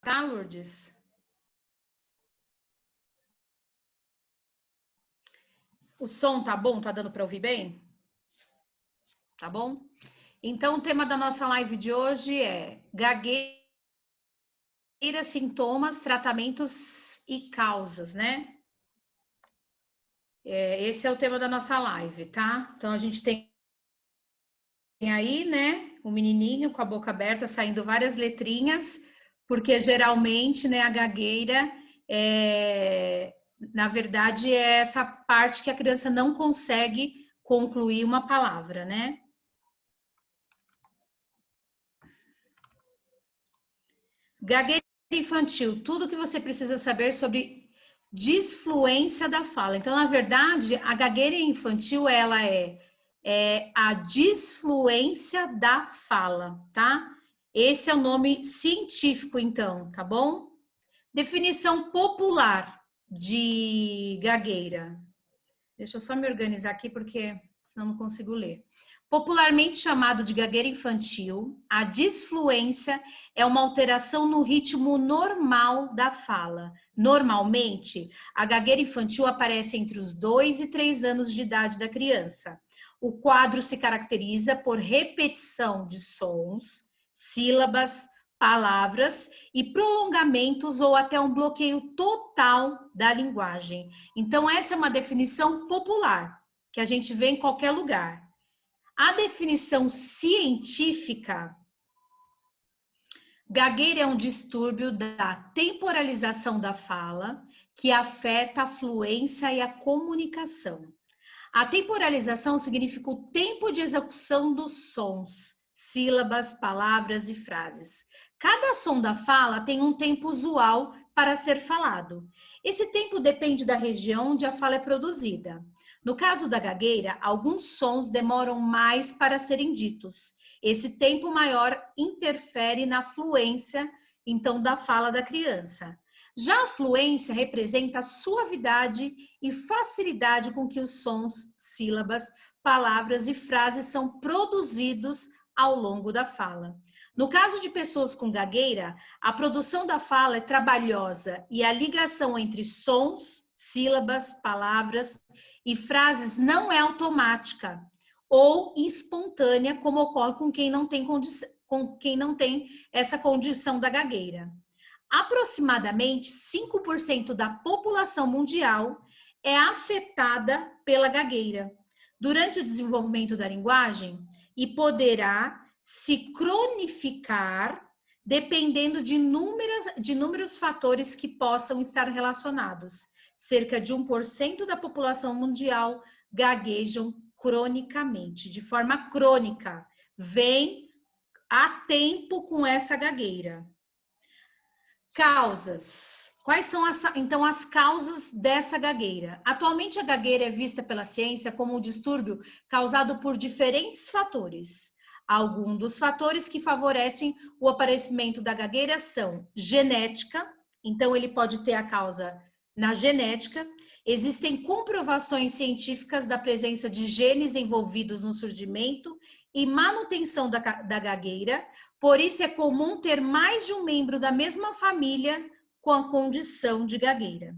Tá, Lourdes? O som tá bom? Tá dando para ouvir bem? Tá bom? Então, o tema da nossa live de hoje é gagueira, sintomas, tratamentos e causas, né? Esse é o tema da nossa live, tá? Então, a gente tem aí, né, o menininho com a boca aberta, saindo várias letrinhas, porque geralmente, né, a gagueira na verdade, é essa parte que a criança não consegue concluir uma palavra, né? Gagueira infantil, tudo que você precisa saber sobre disfluência da fala. Então, na verdade, a gagueira infantil, ela é a disfluência da fala, tá? Esse é o nome científico, então, tá bom? Definição popular de gagueira. Deixa eu só me organizar aqui, porque senão não consigo ler. Popularmente chamado de gagueira infantil, a disfluência é uma alteração no ritmo normal da fala. Normalmente, a gagueira infantil aparece entre os 2 e 3 anos de idade da criança. O quadro se caracteriza por repetição de sons, sílabas, palavras e prolongamentos ou até um bloqueio total da linguagem. Então, essa é uma definição popular, que a gente vê em qualquer lugar. A definição científica, gagueira é um distúrbio da temporalização da fala que afeta a fluência e a comunicação. A temporalização significa o tempo de execução dos sons, sílabas, palavras e frases. Cada som da fala tem um tempo usual para ser falado. Esse tempo depende da região onde a fala é produzida. No caso da gagueira, alguns sons demoram mais para serem ditos. Esse tempo maior interfere na fluência, então, da fala da criança. Já a fluência representa a suavidade e facilidade com que os sons, sílabas, palavras e frases são produzidos ao longo da fala. No caso de pessoas com gagueira, a produção da fala é trabalhosa e a ligação entre sons, sílabas, palavras e frases não é automática ou espontânea, como ocorre com quem não tem essa condição da gagueira. Aproximadamente 5% da população mundial é afetada pela gagueira durante o desenvolvimento da linguagem e poderá se cronificar dependendo de inúmeros fatores que possam estar relacionados. Cerca de 1% da população mundial gaguejam cronicamente, de forma crônica, vem há tempo com essa gagueira. Causas. Quais são então as causas dessa gagueira? Atualmente a gagueira é vista pela ciência como um distúrbio causado por diferentes fatores. Alguns dos fatores que favorecem o aparecimento da gagueira são genética, então ele pode ter a causa na genética. Existem comprovações científicas da presença de genes envolvidos no surgimento e manutenção da gagueira. Por isso é comum ter mais de um membro da mesma família com a condição de gagueira.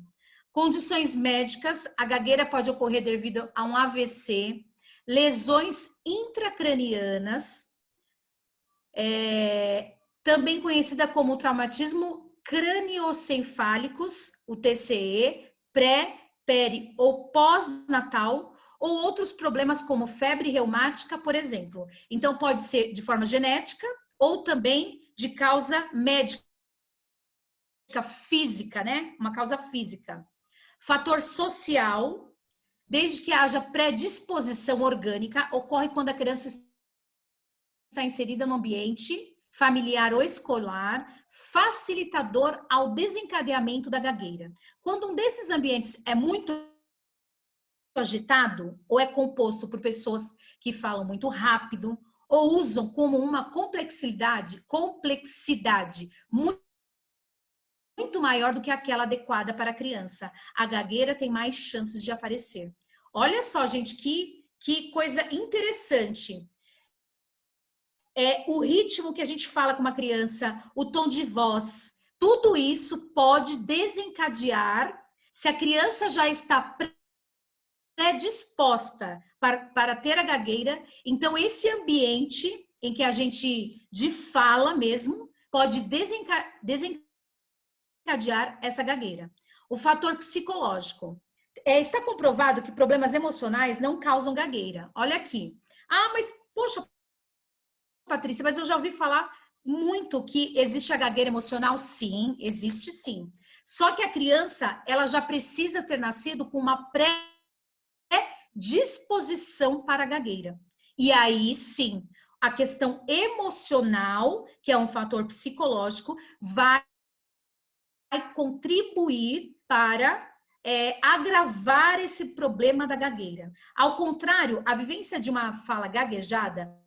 Condições médicas, a gagueira pode ocorrer devido a um AVC, lesões intracranianas, também conhecida como traumatismo craniocefálicos, o TCE, pré, peri ou pós-natal, ou outros problemas como febre reumática, por exemplo. Então, pode ser de forma genética ou também de causa médica, física, né? Uma causa física. Fator social, desde que haja predisposição orgânica, ocorre quando a criança está inserida no ambiente familiar ou escolar, facilitador ao desencadeamento da gagueira. Quando um desses ambientes é muito agitado ou é composto por pessoas que falam muito rápido ou usam como uma complexidade muito maior do que aquela adequada para a criança, a gagueira tem mais chances de aparecer. Olha só, gente, que coisa interessante. O ritmo que a gente fala com uma criança, o tom de voz, Tudo isso pode desencadear, se a criança já está predisposta para ter a gagueira, então esse ambiente em que a gente de fala mesmo pode desencadear essa gagueira. O fator psicológico. Está comprovado que problemas emocionais não causam gagueira. Olha aqui. Ah, mas poxa, Patrícia, mas eu já ouvi falar muito que existe a gagueira emocional. Sim, existe sim. Só que a criança, ela já precisa ter nascido com uma predisposição para a gagueira. E aí sim, a questão emocional, que é um fator psicológico, vai contribuir para agravar esse problema da gagueira. Ao contrário, a vivência de uma fala gaguejada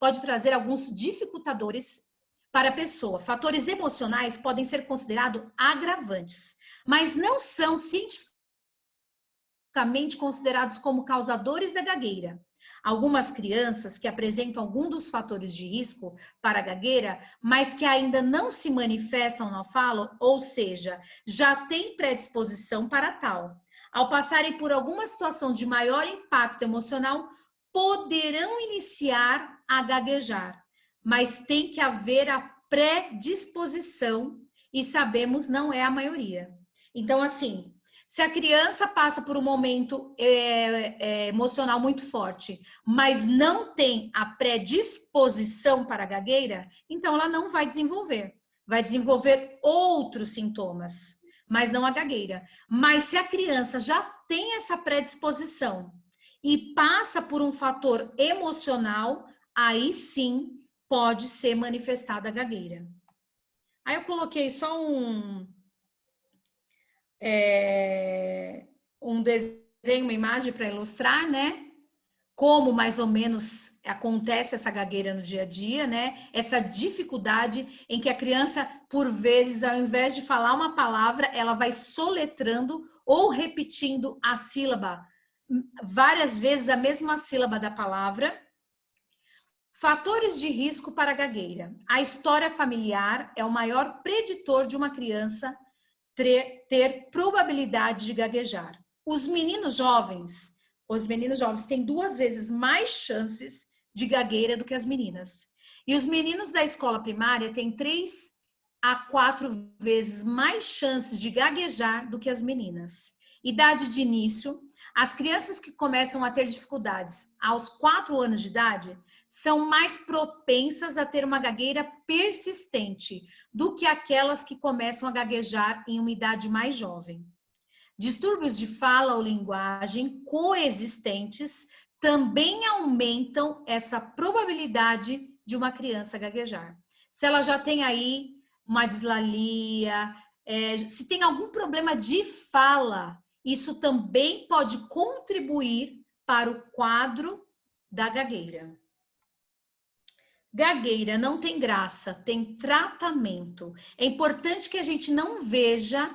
pode trazer alguns dificultadores para a pessoa. Fatores emocionais podem ser considerados agravantes, mas não são cientificamente considerados como causadores da gagueira. Algumas crianças que apresentam algum dos fatores de risco para a gagueira, mas que ainda não se manifestam na fala, ou seja, já têm predisposição para tal. Ao passarem por alguma situação de maior impacto emocional, poderão iniciar a gaguejar, mas tem que haver a predisposição e sabemos não é a maioria. Então, assim, se a criança passa por um momento emocional muito forte, mas não tem a predisposição para a gagueira, então ela não vai desenvolver. Vai desenvolver outros sintomas, mas não a gagueira. Mas se a criança já tem essa predisposição e passa por um fator emocional, aí sim pode ser manifestada a gagueira. Aí eu coloquei só um desenho, uma imagem para ilustrar, né? Como mais ou menos acontece essa gagueira no dia a dia, né? Essa dificuldade em que a criança, por vezes, ao invés de falar uma palavra, ela vai soletrando ou repetindo a sílaba, várias vezes a mesma sílaba da palavra. Fatores de risco para a gagueira. A história familiar é o maior preditor de uma criança ter probabilidade de gaguejar. Os meninos jovens têm 2 vezes mais chances de gagueira do que as meninas. E os meninos da escola primária têm 3 a 4 vezes mais chances de gaguejar do que as meninas. Idade de início. As crianças que começam a ter dificuldades aos 4 anos de idade são mais propensas a ter uma gagueira persistente do que aquelas que começam a gaguejar em uma idade mais jovem. Distúrbios de fala ou linguagem coexistentes também aumentam essa probabilidade de uma criança gaguejar. Se ela já tem aí uma dislalia, se tem algum problema de fala, isso também pode contribuir para o quadro da gagueira. Gagueira não tem graça, tem tratamento. É importante que a gente não veja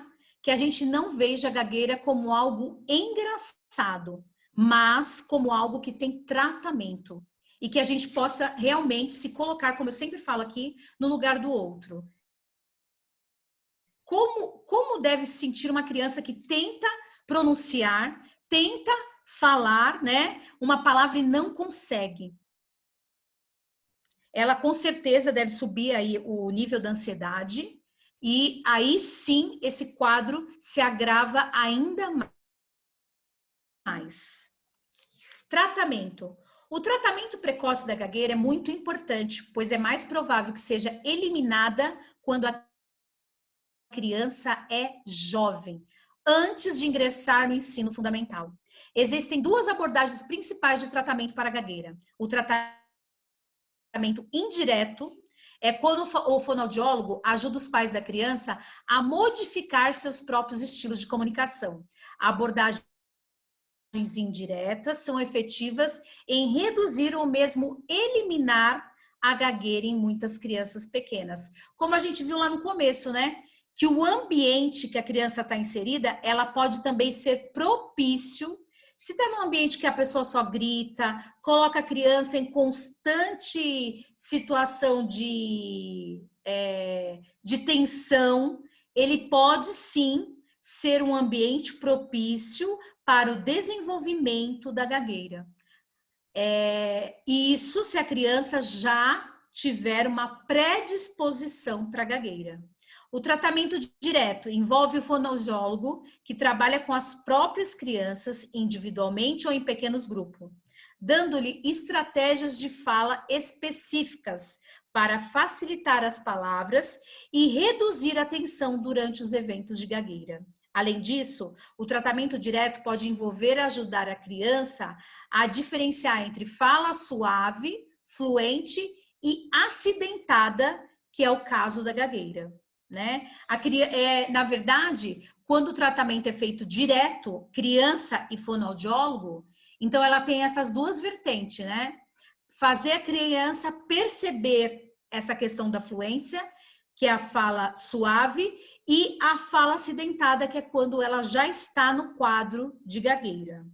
a gagueira como algo engraçado, mas como algo que tem tratamento. E que a gente possa realmente se colocar, como eu sempre falo aqui, no lugar do outro. Como deve se sentir uma criança que tenta pronunciar, tenta falar, né, uma palavra e não consegue? Ela com certeza deve subir aí o nível da ansiedade e aí sim esse quadro se agrava ainda mais. Tratamento. O tratamento precoce da gagueira é muito importante, pois é mais provável que seja eliminada quando a criança é jovem, antes de ingressar no ensino fundamental. Existem 2 abordagens principais de tratamento para a gagueira. O tratamento indireto é quando o fonoaudiólogo ajuda os pais da criança a modificar seus próprios estilos de comunicação. Abordagens indiretas são efetivas em reduzir ou mesmo eliminar a gagueira em muitas crianças pequenas. Como a gente viu lá no começo, né? Que o ambiente que a criança está inserida, ela pode também ser propício. Se está num ambiente que a pessoa só grita, coloca a criança em constante situação de de tensão, ele pode sim ser um ambiente propício para o desenvolvimento da gagueira. Isso se a criança já tiver uma predisposição para gagueira. O tratamento direto envolve o fonoaudiólogo, que trabalha com as próprias crianças, individualmente ou em pequenos grupos, dando-lhe estratégias de fala específicas para facilitar as palavras e reduzir a tensão durante os eventos de gagueira. Além disso, o tratamento direto pode envolver ajudar a criança a diferenciar entre fala suave, fluente e acidentada, que é o caso da gagueira, né? Na verdade, quando o tratamento é feito direto, criança e fonoaudiólogo, então ela tem essas duas vertentes, né? Fazer a criança perceber essa questão da fluência, que é a fala suave, e a fala acidentada, que é quando ela já está no quadro de gagueira.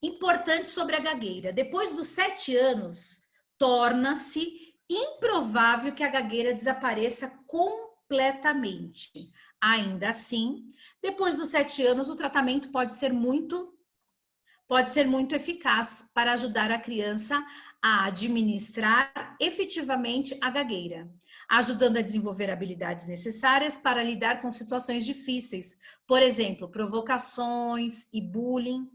Importante sobre a gagueira: depois dos 7 anos, torna-se improvável que a gagueira desapareça completamente. Ainda assim, depois dos 7 anos, o tratamento pode ser muito eficaz para ajudar a criança a administrar efetivamente a gagueira, ajudando a desenvolver habilidades necessárias para lidar com situações difíceis, por exemplo, provocações e bullying,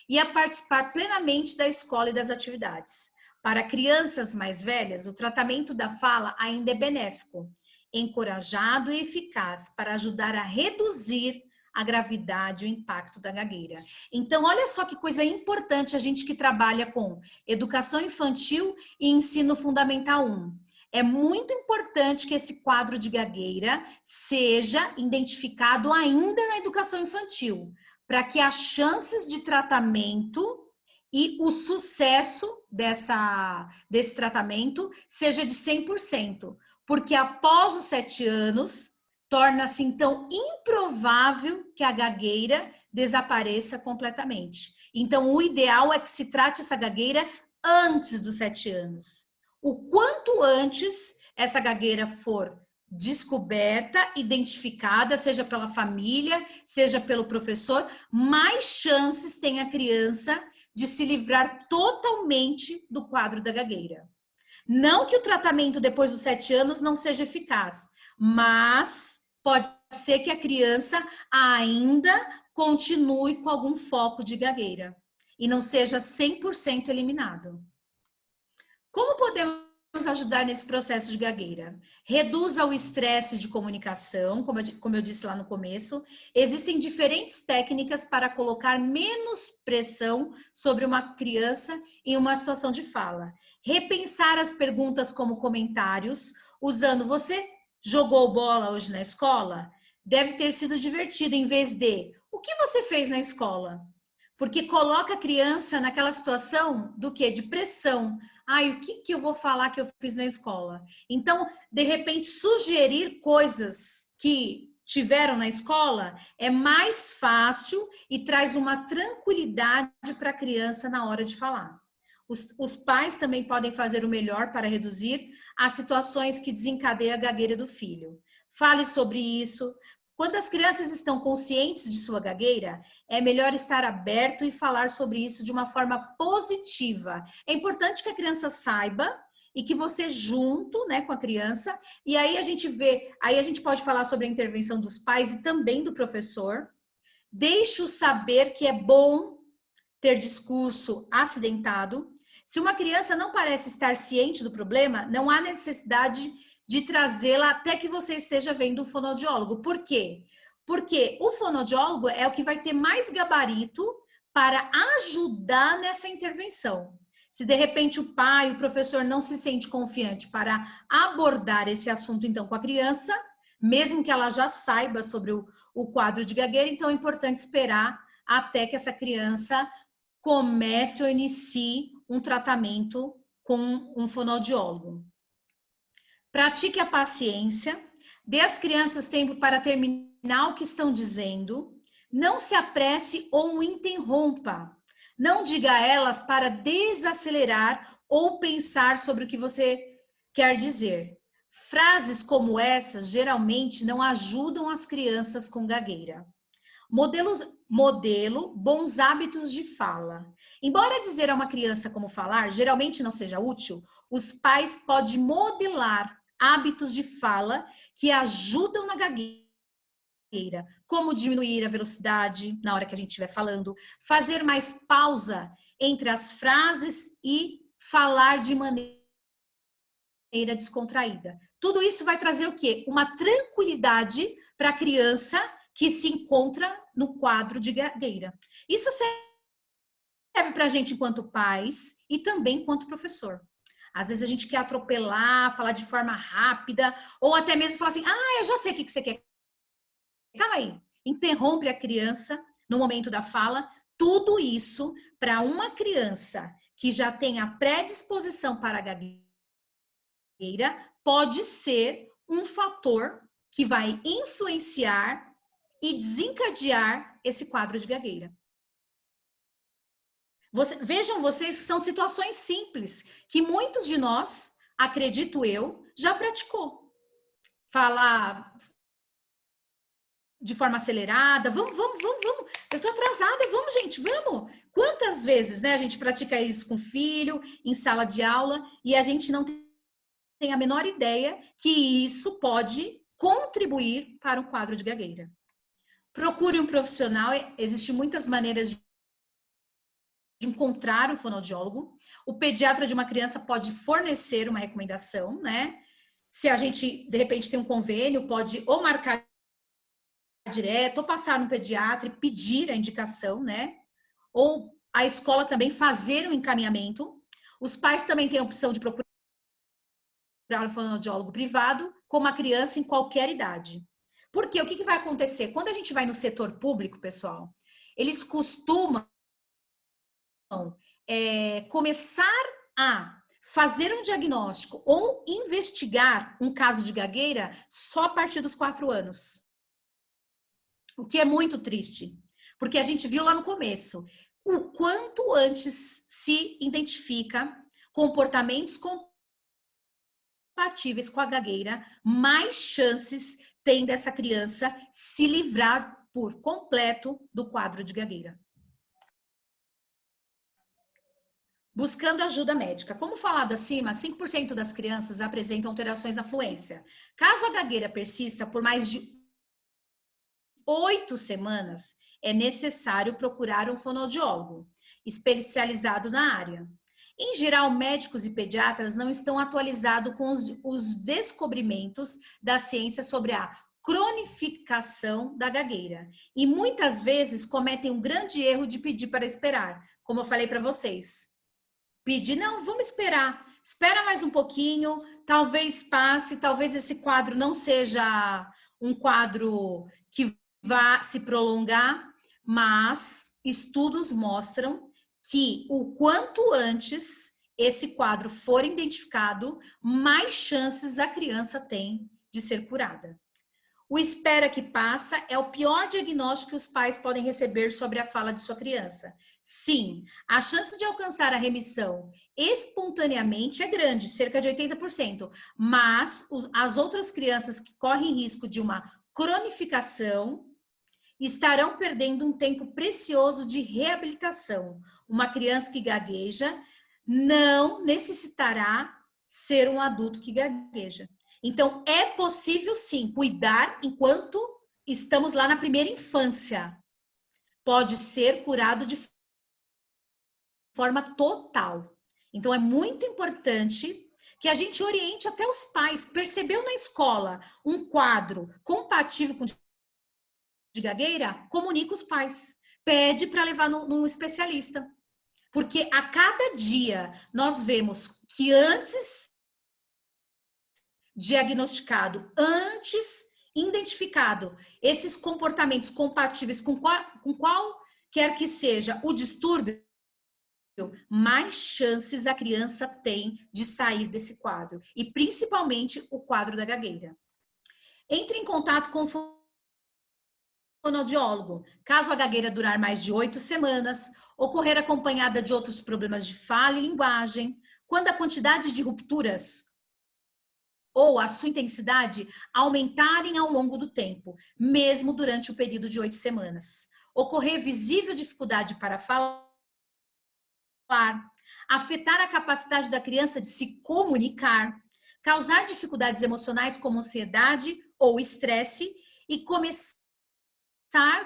e a participar plenamente da escola e das atividades. Para crianças mais velhas, o tratamento da fala ainda é benéfico, encorajado e eficaz para ajudar a reduzir a gravidade e o impacto da gagueira. Então, olha só que coisa importante a gente que trabalha com educação infantil e ensino fundamental 1. É muito importante que esse quadro de gagueira seja identificado ainda na educação infantil, para que as chances de tratamento e o sucesso desse tratamento seja de 100%, porque após os 7 anos, torna-se então improvável que a gagueira desapareça completamente. Então, o ideal é que se trate essa gagueira antes dos 7 anos. O quanto antes essa gagueira for descoberta, identificada, seja pela família, seja pelo professor, mais chances tem a criança de se livrar totalmente do quadro da gagueira. Não que o tratamento depois dos 7 anos não seja eficaz, mas pode ser que a criança ainda continue com algum foco de gagueira e não seja 100% eliminado. Como podemos ajudar nesse processo de gagueira? Reduza o estresse de comunicação, como eu disse lá no começo. Existem diferentes técnicas para colocar menos pressão sobre uma criança em uma situação de fala. Repensar as perguntas como comentários, usando: você jogou bola hoje na escola? Deve ter sido divertido, em vez de: o que você fez na escola? Porque coloca a criança naquela situação do quê? De pressão. Ai, o que eu vou falar que eu fiz na escola? Então, de repente, sugerir coisas que tiveram na escola é mais fácil e traz uma tranquilidade para a criança na hora de falar. Os pais também podem fazer o melhor para reduzir as situações que desencadeiam a gagueira do filho. Fale sobre isso. Quando as crianças estão conscientes de sua gagueira, é melhor estar aberto e falar sobre isso de uma forma positiva. É importante que a criança saiba e que você junto, né, com a criança, e aí a gente pode falar sobre a intervenção dos pais e também do professor. Deixe-o saber que é bom ter discurso acidentado. Se uma criança não parece estar ciente do problema, não há necessidade de trazê-la até que você esteja vendo o fonoaudiólogo. Por quê? Porque o fonoaudiólogo é o que vai ter mais gabarito para ajudar nessa intervenção. Se de repente o pai, o professor não se sente confiante para abordar esse assunto então com a criança, mesmo que ela já saiba sobre o quadro de gagueira, então é importante esperar até que essa criança comece ou inicie um tratamento com um fonoaudiólogo. Pratique a paciência, dê às crianças tempo para terminar o que estão dizendo, não se apresse ou interrompa. Não diga a elas para desacelerar ou pensar sobre o que você quer dizer. Frases como essas geralmente não ajudam as crianças com gagueira. Modelo bons hábitos de fala. Embora dizer a uma criança como falar geralmente não seja útil, os pais podem modelar hábitos de fala que ajudam na gagueira, como diminuir a velocidade na hora que a gente estiver falando, fazer mais pausa entre as frases e falar de maneira descontraída. Tudo isso vai trazer o quê? Uma tranquilidade para a criança que se encontra no quadro de gagueira. Isso serve para a gente enquanto pais e também enquanto professor. Às vezes a gente quer atropelar, falar de forma rápida, ou até mesmo falar assim, eu já sei o que você quer. Calma aí. Interrompe a criança no momento da fala. Tudo isso para uma criança que já tem a predisposição para a gagueira pode ser um fator que vai influenciar e desencadear esse quadro de gagueira. Vejam vocês, são situações simples que muitos de nós, acredito eu, já praticou. Falar de forma acelerada, vamos, eu tô atrasada, vamos gente, vamos. Quantas vezes, né, a gente pratica isso com o filho, em sala de aula, e a gente não tem a menor ideia que isso pode contribuir para um quadro de gagueira. Procure um profissional, existem muitas maneiras de encontrar um fonoaudiólogo. O pediatra de uma criança pode fornecer uma recomendação, né? Se a gente, de repente, tem um convênio, pode ou marcar direto, ou passar no pediatra e pedir a indicação, né? Ou a escola também fazer um encaminhamento. Os pais também têm a opção de procurar um fonoaudiólogo privado com uma criança em qualquer idade. Porque o que vai acontecer? Quando a gente vai no setor público, pessoal, eles costumam começar a fazer um diagnóstico ou investigar um caso de gagueira só a partir dos 4 anos. O que é muito triste, porque a gente viu lá no começo o quanto antes se identifica comportamentos compatíveis com a gagueira, mais chances tem dessa criança se livrar por completo do quadro de gagueira. Buscando ajuda médica. Como falado acima, 5% das crianças apresentam alterações na fluência. Caso a gagueira persista por mais de 8 semanas, é necessário procurar um fonoaudiólogo especializado na área. Em geral, médicos e pediatras não estão atualizados com os descobrimentos da ciência sobre a cronificação da gagueira. E muitas vezes cometem um grande erro de pedir para esperar, como eu falei para vocês. Pedir, não, vamos esperar. Espera mais um pouquinho, talvez passe, talvez esse quadro não seja um quadro que vá se prolongar, mas estudos mostram que o quanto antes esse quadro for identificado, mais chances a criança tem de ser curada. O espera que passa é o pior diagnóstico que os pais podem receber sobre a fala de sua criança. Sim, a chance de alcançar a remissão espontaneamente é grande, cerca de 80%, mas as outras crianças que correm risco de uma cronificação estarão perdendo um tempo precioso de reabilitação. Uma criança que gagueja não necessitará ser um adulto que gagueja. Então, é possível, sim, cuidar enquanto estamos lá na primeira infância. Pode ser curado de forma total. Então, é muito importante que a gente oriente até os pais. Percebeu na escola um quadro compatível com de gagueira? Comunica os pais. Pede para levar no especialista. Porque a cada dia nós vemos que antes diagnosticado, antes identificado esses comportamentos compatíveis com qualquer que seja o distúrbio, mais chances a criança tem de sair desse quadro. E principalmente o quadro da gagueira. Entre em contato com o fonoaudiólogo. Caso a gagueira durar mais de 8 semanas, ocorrer acompanhada de outros problemas de fala e linguagem, quando a quantidade de rupturas ou a sua intensidade aumentarem ao longo do tempo, mesmo durante o período de 8 semanas. Ocorrer visível dificuldade para falar, afetar a capacidade da criança de se comunicar, causar dificuldades emocionais como ansiedade ou estresse e começar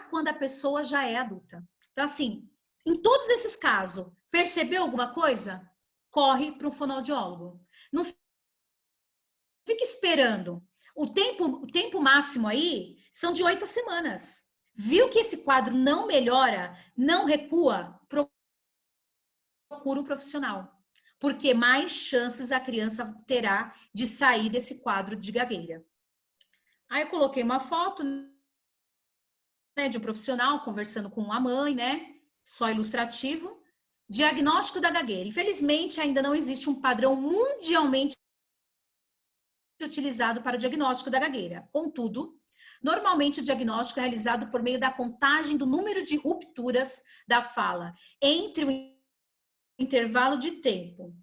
quando a pessoa já é adulta. Então, assim, em todos esses casos, percebeu alguma coisa? Corre para um fonoaudiólogo. Não fica esperando. O tempo máximo aí são de 8 semanas. Viu que esse quadro não melhora, não recua, procura um profissional. Porque mais chances a criança terá de sair desse quadro de gagueira. Aí eu coloquei uma foto, né, de um profissional conversando com a mãe, né? Só ilustrativo. Diagnóstico da gagueira. Infelizmente, ainda não existe um padrão mundialmente utilizado para o diagnóstico da gagueira. Contudo, normalmente o diagnóstico é realizado por meio da contagem do número de rupturas da fala entre o intervalo de tempo,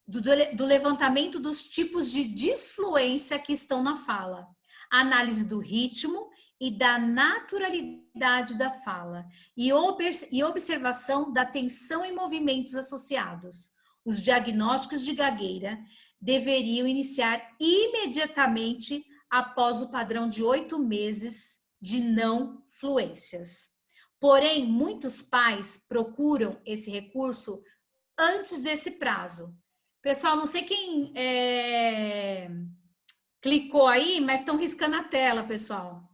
do levantamento dos tipos de disfluência que estão na fala, análise do ritmo e da naturalidade da fala e observação da tensão e movimentos associados. Os diagnósticos de gagueira deveriam iniciar imediatamente após o padrão de 8 meses de não fluências. Porém, muitos pais procuram esse recurso antes desse prazo. Pessoal, não sei quem clicou aí, mas estão riscando a tela, pessoal.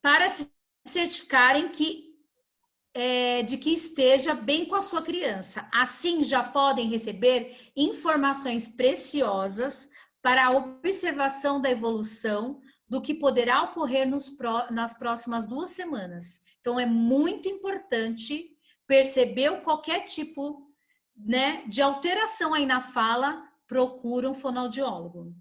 Para se certificarem de que esteja bem com a sua criança. Assim, já podem receber informações preciosas para a observação da evolução do que poderá ocorrer nas próximas 2 semanas. Então, é muito importante perceber qualquer tipo, né, de alteração aí na fala, procura um fonoaudiólogo.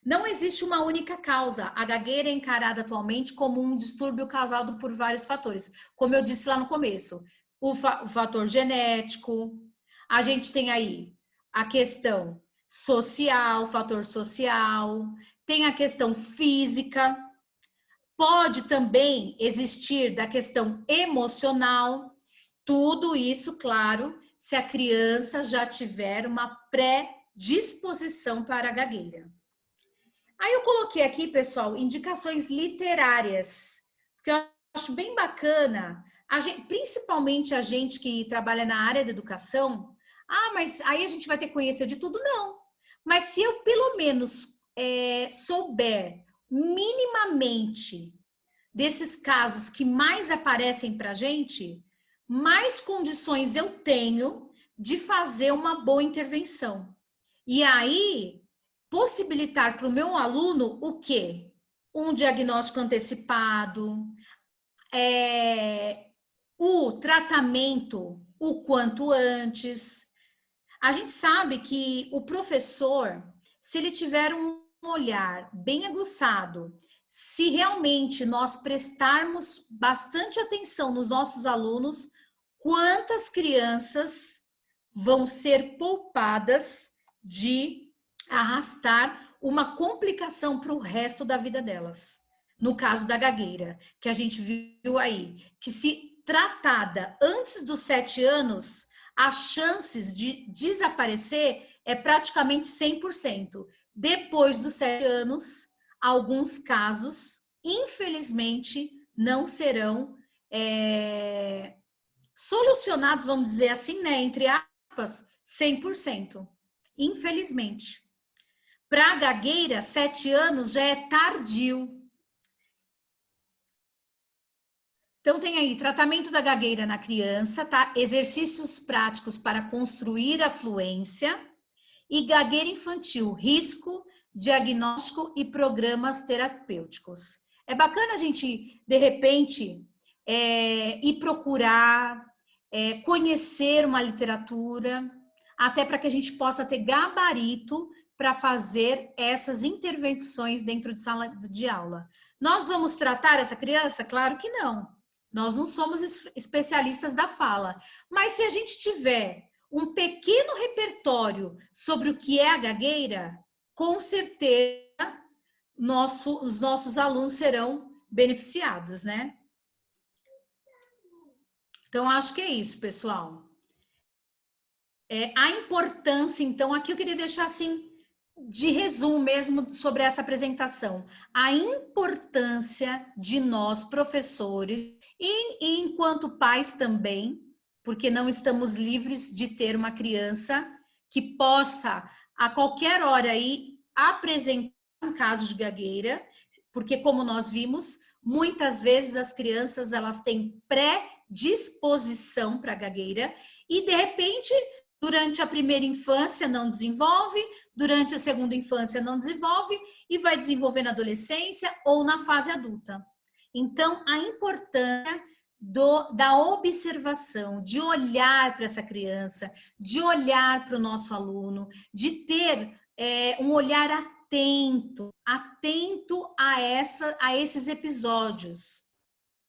Não existe uma única causa. A gagueira é encarada atualmente como um distúrbio causado por vários fatores. Como eu disse lá no começo, o fator genético, a gente tem aí a questão social, fator social, tem a questão física, pode também existir da questão emocional, tudo isso, claro, se a criança já tiver uma predisposição para a gagueira. Aí eu coloquei aqui, pessoal, indicações literárias, porque eu acho bem bacana, principalmente a gente que trabalha na área da educação. Ah, mas aí a gente vai ter que conhecer de tudo? Não. Mas se eu pelo menos souber minimamente desses casos que mais aparecem para a gente, mais condições eu tenho de fazer uma boa intervenção. E aí, possibilitar para o meu aluno o quê? Um diagnóstico antecipado, o tratamento o quanto antes. A gente sabe que o professor, se ele tiver um olhar bem aguçado, se realmente nós prestarmos bastante atenção nos nossos alunos, quantas crianças vão ser poupadas de arrastar uma complicação para o resto da vida delas. No caso da gagueira, que a gente viu aí, que se tratada antes dos 7 anos, as chances de desaparecer é praticamente 100%. Depois dos 7 anos, alguns casos, infelizmente, não serão solucionados, vamos dizer assim, né, entre aspas, 100%. Infelizmente. Para a gagueira, 7 anos já é tardio. Então, tem aí tratamento da gagueira na criança, tá? Exercícios práticos para construir a fluência e gagueira infantil, risco, diagnóstico e programas terapêuticos. É bacana a gente, de repente, ir procurar, conhecer uma literatura, até para que a gente possa ter gabarito para fazer essas intervenções dentro de sala de aula. Nós vamos tratar essa criança? Claro que não. Nós não somos especialistas da fala. Mas se a gente tiver um pequeno repertório sobre o que é a gagueira, com certeza os nossos alunos serão beneficiados, né? Então, acho que é isso, pessoal. A importância, então, aqui eu queria deixar assim, de resumo mesmo sobre essa apresentação. A importância de nós, professores, e enquanto pais também, porque não estamos livres de ter uma criança que possa, a qualquer hora aí, apresentar um caso de gagueira, porque como nós vimos, muitas vezes as crianças elas têm predisposição para gagueira e de repente durante a primeira infância não desenvolve, durante a segunda infância não desenvolve e vai desenvolver na adolescência ou na fase adulta. Então, a importância da observação, de olhar para essa criança, de olhar para o nosso aluno, de ter um olhar atento a esses episódios.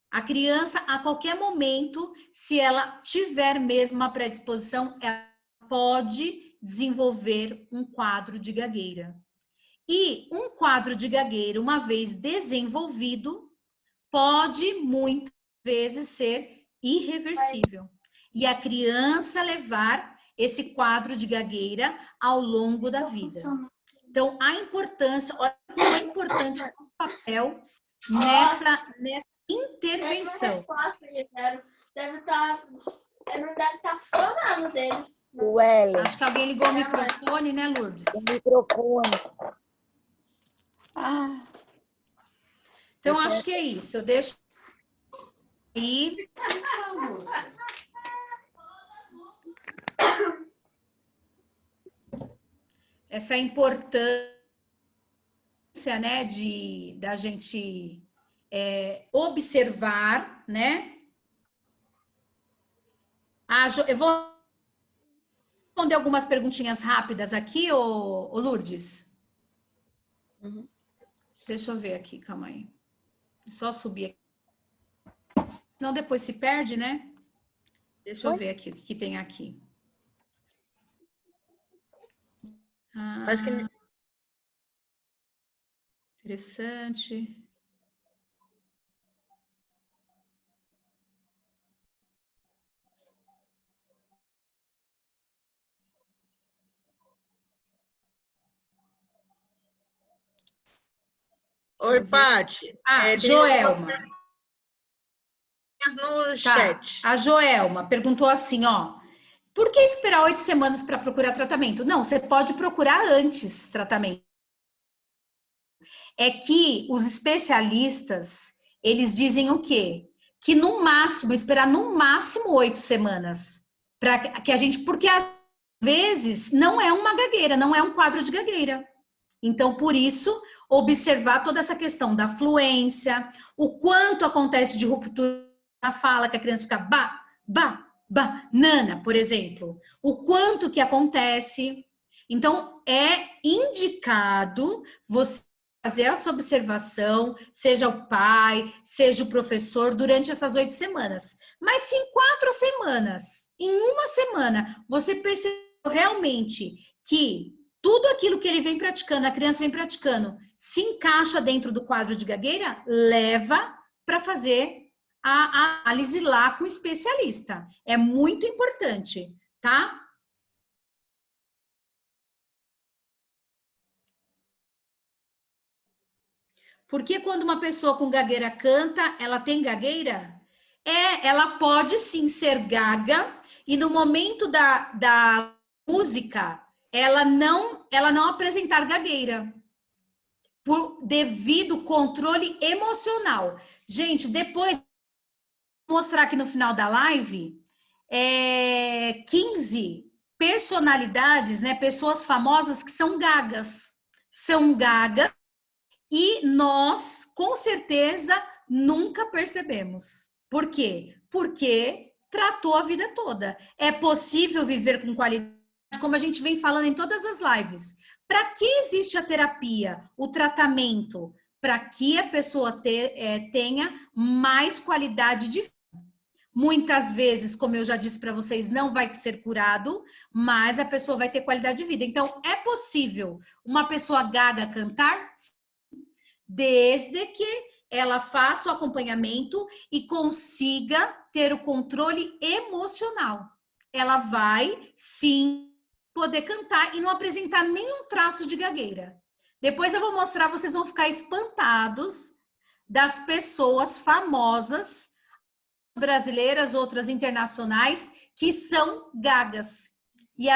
A criança, a qualquer momento, se ela tiver mesmo uma predisposição, ela pode desenvolver um quadro de gagueira. E um quadro de gagueira, uma vez desenvolvido, pode muitas vezes ser irreversível. E a criança levar esse quadro de gagueira ao longo da vida. Então, a importância, olha como é importante o nosso papel nessa intervenção. Não deve estar funcionando deles. Acho que alguém ligou o microfone, né, Lourdes? O microfone. Então, acho que é isso. Eu deixo aí. Essa importância, né, da gente observar, né? Eu vou responder algumas perguntinhas rápidas aqui, ô Lourdes. Uhum. Deixa eu ver aqui, calma aí. Só subir aqui. Senão depois se perde, né? Deixa eu ver aqui o que tem aqui. Acho que... Interessante. Oi, Paty. Joelma. No chat. A Joelma perguntou assim, ó. Por que esperar 8 semanas para procurar tratamento? Não, você pode procurar antes tratamento. É que os especialistas, eles dizem o quê? Que no máximo, esperar no máximo 8 semanas. Para que a gente, porque às vezes não é uma gagueira, não é um quadro de gagueira. Então, por isso, observar toda essa questão da fluência, o quanto acontece de ruptura na fala, que a criança fica banana, por exemplo. O quanto que acontece. Então, é indicado você fazer essa observação, seja o pai, seja o professor, durante essas 8 semanas. Mas se em 4 semanas, em uma semana, você percebeu realmente que tudo aquilo que ele vem praticando, a criança vem praticando, se encaixa dentro do quadro de gagueira, leva para fazer a análise lá com o especialista. É muito importante, tá? Porque quando uma pessoa com gagueira canta, ela tem gagueira? Ela pode sim ser gaga e no momento da música, ela não apresentar gagueira. Por devido controle emocional. Gente, depois vou mostrar aqui no final da live 15 personalidades, né, pessoas famosas que são gagas. São gagas e nós, com certeza, nunca percebemos. Por quê? Porque tratou a vida toda. É possível viver com qualidade, como a gente vem falando em todas as lives. Para que existe a terapia, o tratamento? Para que a pessoa tenha mais qualidade de vida. Muitas vezes, como eu já disse para vocês, não vai ser curado, mas a pessoa vai ter qualidade de vida. Então, é possível uma pessoa gaga cantar? Desde que ela faça o acompanhamento e consiga ter o controle emocional. Ela vai, sim, poder cantar e não apresentar nenhum traço de gagueira. Depois eu vou mostrar, vocês vão ficar espantados das pessoas famosas, brasileiras, outras internacionais, que são gagas. E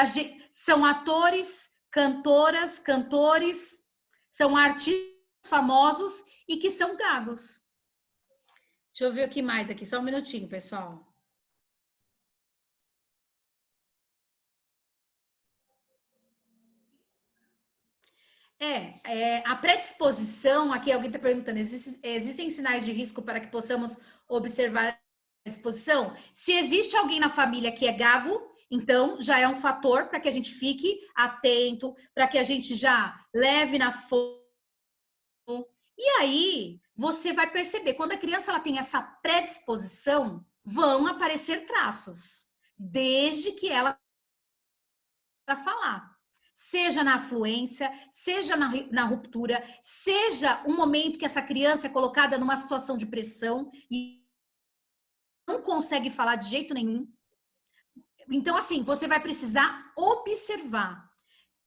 são atores, cantoras, cantores, são artistas famosos e que são gagos. Deixa eu ver o que mais aqui, só um minutinho, pessoal. A predisposição, aqui alguém está perguntando, existem sinais de risco para que possamos observar a disposição? Se existe alguém na família que é gago, então já é um fator para que a gente fique atento, para que a gente já leve na fonte. E aí, você vai perceber, quando a criança ela tem essa predisposição, vão aparecer traços, desde que ela para falar. Seja na afluência, seja na ruptura, seja um momento que essa criança é colocada numa situação de pressão e não consegue falar de jeito nenhum. Então, assim, você vai precisar observar.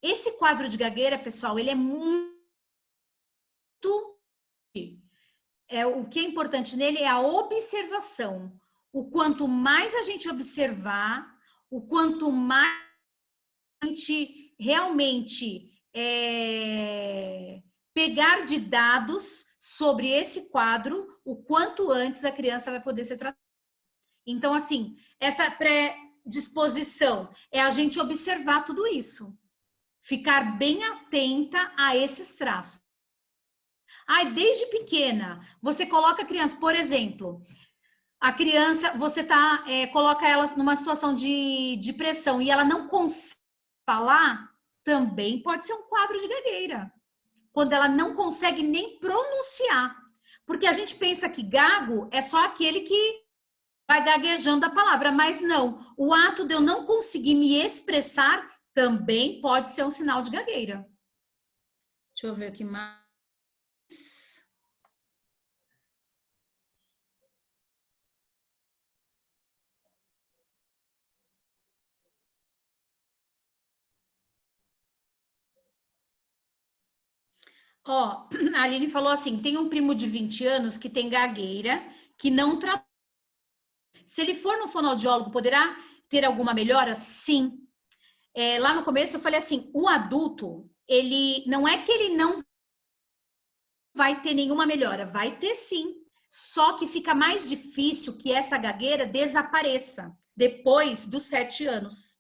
Esse quadro de gagueira, pessoal, ele é muito... o que é importante nele é a observação. O quanto mais a gente observar, o quanto mais a gente realmente pegar de dados sobre esse quadro, o quanto antes a criança vai poder ser tratada. Então, assim, essa predisposição é a gente observar tudo isso. Ficar bem atenta a esses traços. Desde pequena, você coloca a criança, por exemplo, a criança, você coloca ela numa situação de pressão e ela não consegue falar, também pode ser um quadro de gagueira. Quando ela não consegue nem pronunciar. Porque a gente pensa que gago é só aquele que vai gaguejando a palavra, mas não. O ato de eu não conseguir me expressar também pode ser um sinal de gagueira. Deixa eu ver o que mais. A Aline falou assim, tem um primo de 20 anos que tem gagueira, que não trata. Se ele for no fonoaudiólogo, poderá ter alguma melhora? Sim. Lá no começo eu falei assim, o adulto, ele não é que ele não vai ter nenhuma melhora, vai ter sim. Só que fica mais difícil que essa gagueira desapareça depois dos 7 anos.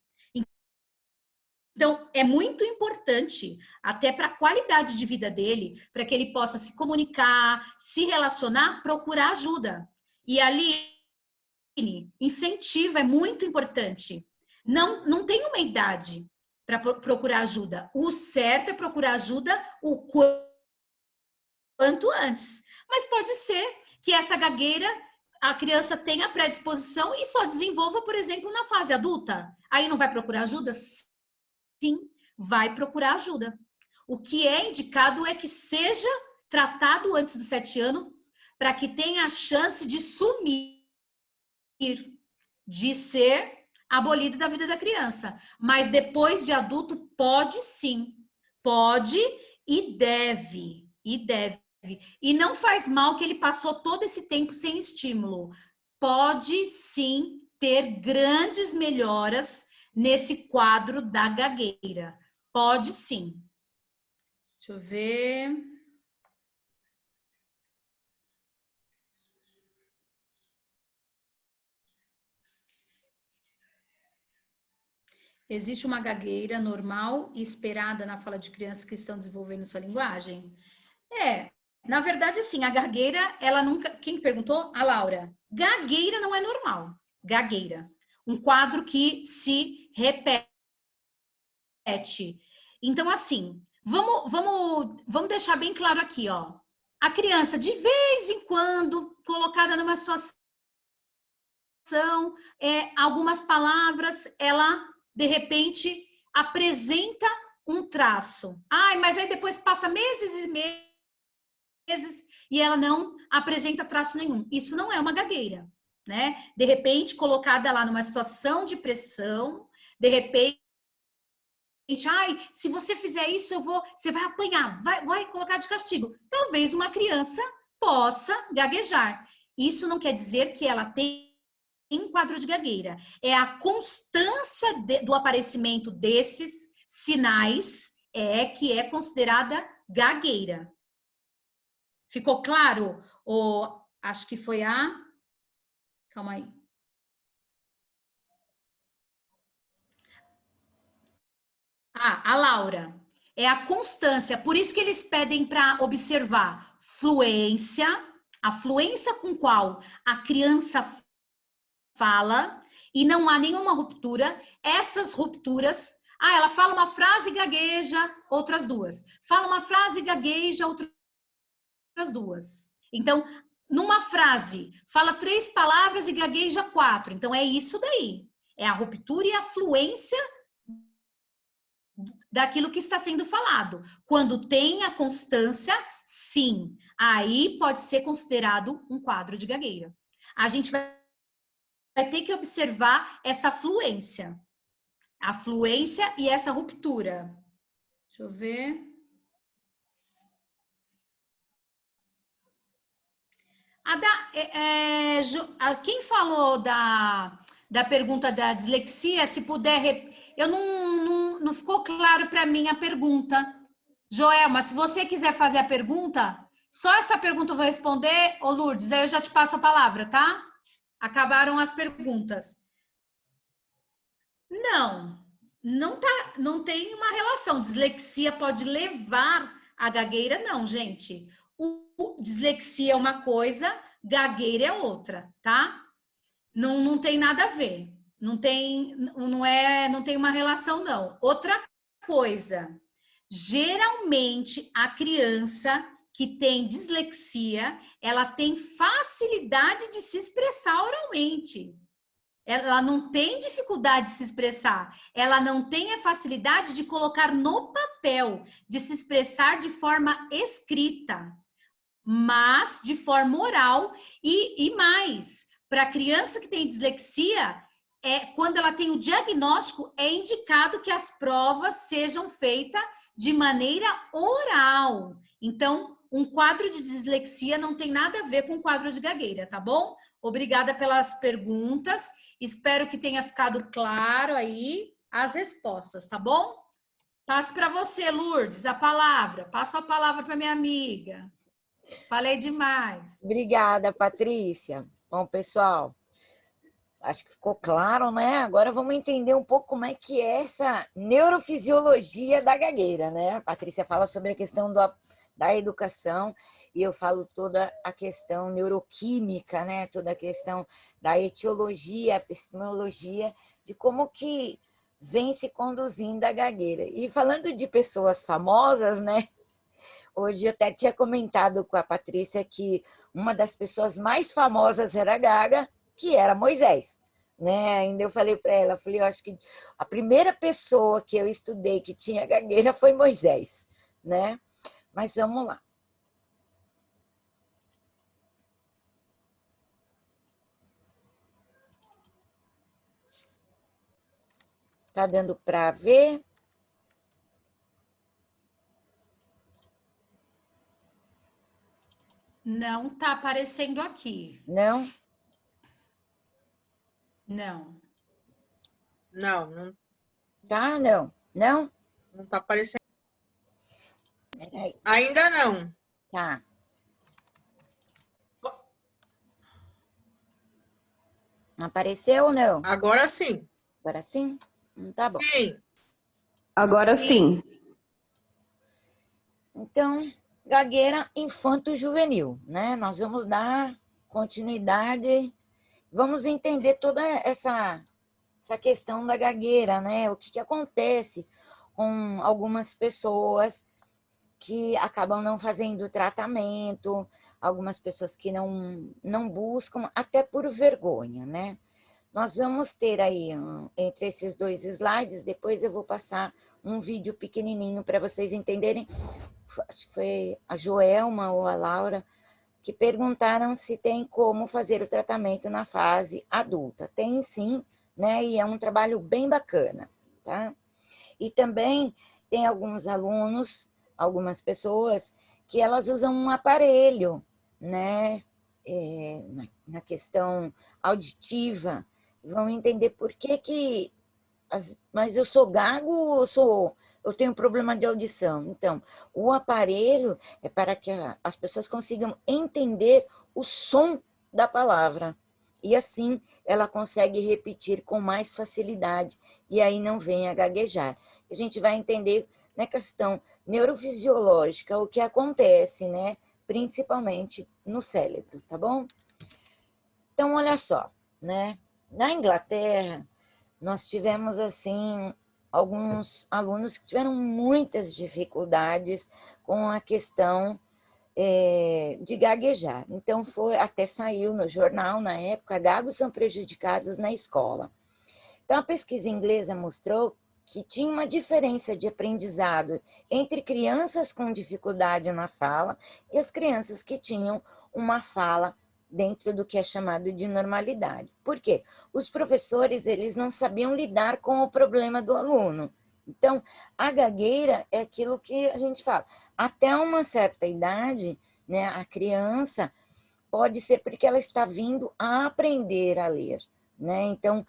Então, é muito importante, até para a qualidade de vida dele, para que ele possa se comunicar, se relacionar, procurar ajuda. E ali, incentiva, é muito importante. Não tem uma idade para procurar ajuda. O certo é procurar ajuda o quanto antes. Mas pode ser que essa gagueira, a criança tenha predisposição e só desenvolva, por exemplo, na fase adulta. Aí não vai procurar ajuda? Sim, vai procurar ajuda. O que é indicado é que seja tratado antes dos 7 anos para que tenha a chance de sumir, de ser abolido da vida da criança. Mas depois de adulto, pode sim. Pode e deve. E não faz mal que ele passou todo esse tempo sem estímulo. Pode sim ter grandes melhoras nesse quadro da gagueira. Pode sim. Deixa eu ver. Existe uma gagueira normal e esperada na fala de crianças que estão desenvolvendo sua linguagem? Na verdade, assim, a gagueira, ela nunca... Quem perguntou? A Laura. Gagueira não é normal. Gagueira. Um quadro que se repete. Então, assim, vamos deixar bem claro aqui, ó. A criança, de vez em quando, colocada numa situação algumas palavras, ela, de repente, apresenta um traço. Ai, mas aí depois passa meses e meses e ela não apresenta traço nenhum. Isso não é uma gagueira, né? De repente, colocada lá numa situação de pressão, de repente, ai, se você fizer isso, você vai apanhar, vai colocar de castigo. Talvez uma criança possa gaguejar. Isso não quer dizer que ela tem um quadro de gagueira. É a constância do aparecimento desses sinais que é considerada gagueira. Ficou claro? Acho que foi a... Calma aí. A Laura. É a constância. Por isso que eles pedem para observar fluência, a fluência com qual a criança fala, e não há nenhuma ruptura. Essas rupturas... ela fala uma frase e gagueja, outras duas. Fala uma frase e gagueja, outras duas. Então, numa frase, fala 3 palavras e gagueja 4. Então, é isso daí. É a ruptura e a fluência daquilo que está sendo falado. Quando tem a constância, sim. Aí pode ser considerado um quadro de gagueira. A gente vai ter que observar essa fluência. A fluência e essa ruptura. Deixa eu ver. Quem falou da pergunta da dislexia, se puder... não ficou claro para mim a pergunta. Joelma, se você quiser fazer a pergunta, só essa pergunta eu vou responder. Ô Lourdes, aí eu já te passo a palavra, tá? Acabaram as perguntas. Não tem uma relação. Dislexia pode levar a gagueira, não, gente. Dislexia é uma coisa, gagueira é outra, tá? Não tem nada a ver. Não tem uma relação, não. Outra coisa, geralmente a criança que tem dislexia, ela tem facilidade de se expressar oralmente. Ela não tem dificuldade de se expressar, ela não tem a facilidade de colocar no papel, de se expressar de forma escrita, mas de forma oral e mais. Para a criança que tem dislexia, quando ela tem o diagnóstico, é indicado que as provas sejam feitas de maneira oral. Então, um quadro de dislexia não tem nada a ver com um quadro de gagueira, tá bom? Obrigada pelas perguntas. Espero que tenha ficado claro aí as respostas, tá bom? Passo para você, Lourdes, a palavra. Passo a palavra para minha amiga. Falei demais. Obrigada, Patrícia. Bom, pessoal, acho que ficou claro, né? Agora vamos entender um pouco como é que é essa neurofisiologia da gagueira, né? A Patrícia fala sobre a questão da educação e eu falo toda a questão neuroquímica, né? Toda a questão da etiologia, epistemologia, de como que vem se conduzindo a gagueira. E falando de pessoas famosas, né? Hoje eu até tinha comentado com a Patrícia que uma das pessoas mais famosas era Gaga, que era Moisés, né? Ainda eu falei para ela, eu acho que a primeira pessoa que eu estudei que tinha gagueira foi Moisés, né? Mas vamos lá. Tá dando para ver? Não tá aparecendo aqui. Não? Não. Não. Tá, não. Não? Não tá aparecendo. Peraí. Ainda não. Tá. Apareceu ou não? Agora sim. Agora sim? Tá bom. Sim. Agora sim. Então, gagueira infanto-juvenil, né? Nós vamos dar continuidade, vamos entender toda essa questão da gagueira, né? O que acontece com algumas pessoas que acabam não fazendo tratamento, algumas pessoas que não buscam, até por vergonha, né? Nós vamos ter aí, entre esses dois slides, depois eu vou passar um vídeo pequenininho para vocês entenderem. Acho que foi a Joelma ou a Laura que perguntaram se tem como fazer o tratamento na fase adulta. Tem sim, né? E é um trabalho bem bacana, tá? E também tem alguns alunos, algumas pessoas, que elas usam um aparelho, né? Na questão auditiva, vão entender por que mas eu sou gago ou eu tenho problema de audição? Então, o aparelho é para que as pessoas consigam entender o som da palavra. E assim ela consegue repetir com mais facilidade e aí não vem a gaguejar. A gente vai entender na questão neurofisiológica o que acontece, né? Principalmente no cérebro, tá bom? Então, olha só, né? Na Inglaterra, nós tivemos, assim, alguns alunos que tiveram muitas dificuldades com a questão de gaguejar. Então, até saiu no jornal, na época, gagos são prejudicados na escola. Então, a pesquisa inglesa mostrou que tinha uma diferença de aprendizado entre crianças com dificuldade na fala e as crianças que tinham uma fala dentro do que é chamado de normalidade. Por quê? Os professores, eles não sabiam lidar com o problema do aluno. Então, a gagueira é aquilo que a gente fala. Até uma certa idade, né, a criança pode ser porque ela está vindo a aprender a ler, né? Então,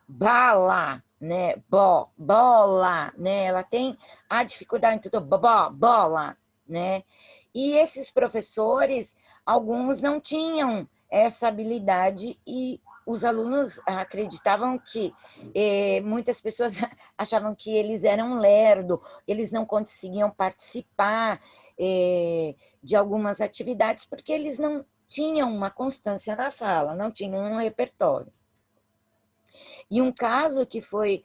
bala, né? Bola, né? Ela tem a dificuldade em tudo, bola, né? E esses professores, alguns não tinham essa habilidade e os alunos acreditavam que muitas pessoas achavam que eles eram lerdo, eles não conseguiam participar de algumas atividades porque eles não tinham uma constância na fala, não tinham um repertório. E um caso que foi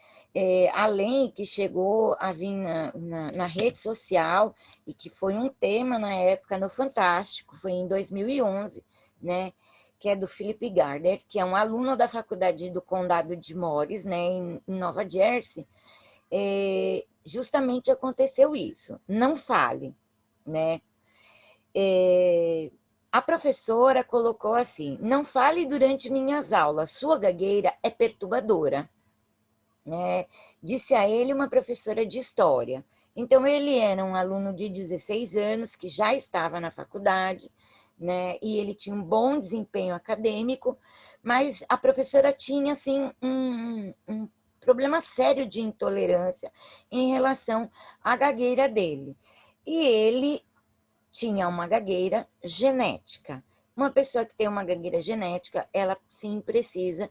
além, que chegou a vir na rede social e que foi um tema na época no Fantástico, foi em 2011, né? Que é do Philip Gardner, que é um aluno da Faculdade do Condado de Morris, né, em Nova Jersey. Justamente aconteceu isso. Não fale, né? A professora colocou assim: não fale durante minhas aulas, sua gagueira é perturbadora, né? Disse a ele uma professora de história. Então, ele era um aluno de 16 anos que já estava na faculdade, né? E ele tinha um bom desempenho acadêmico, mas a professora tinha, assim, um problema sério de intolerância em relação à gagueira dele. E ele tinha uma gagueira genética. Uma pessoa que tem uma gagueira genética, ela sim precisa,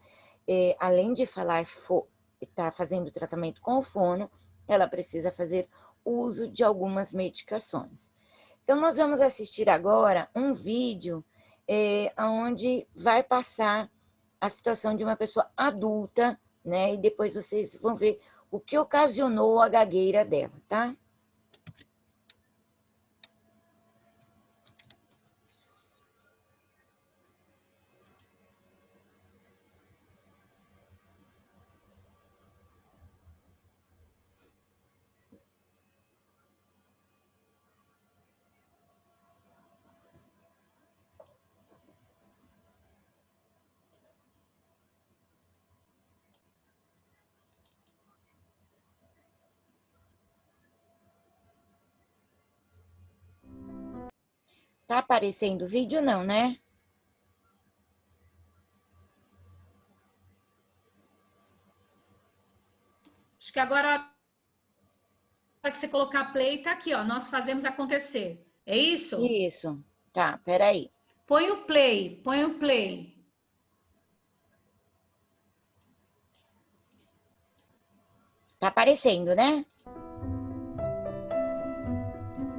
além de falar, estar fazendo tratamento com o fono, ela precisa fazer uso de algumas medicações. Então, nós vamos assistir agora um vídeo onde vai passar a situação de uma pessoa adulta, né? E depois vocês vão ver o que ocasionou a gagueira dela, tá? Tá aparecendo o vídeo, não, né? Acho que agora, a hora que você colocar play, tá aqui, ó. Nós fazemos acontecer. É isso? Isso. Tá, peraí. Põe o play, põe o play. Tá aparecendo, né?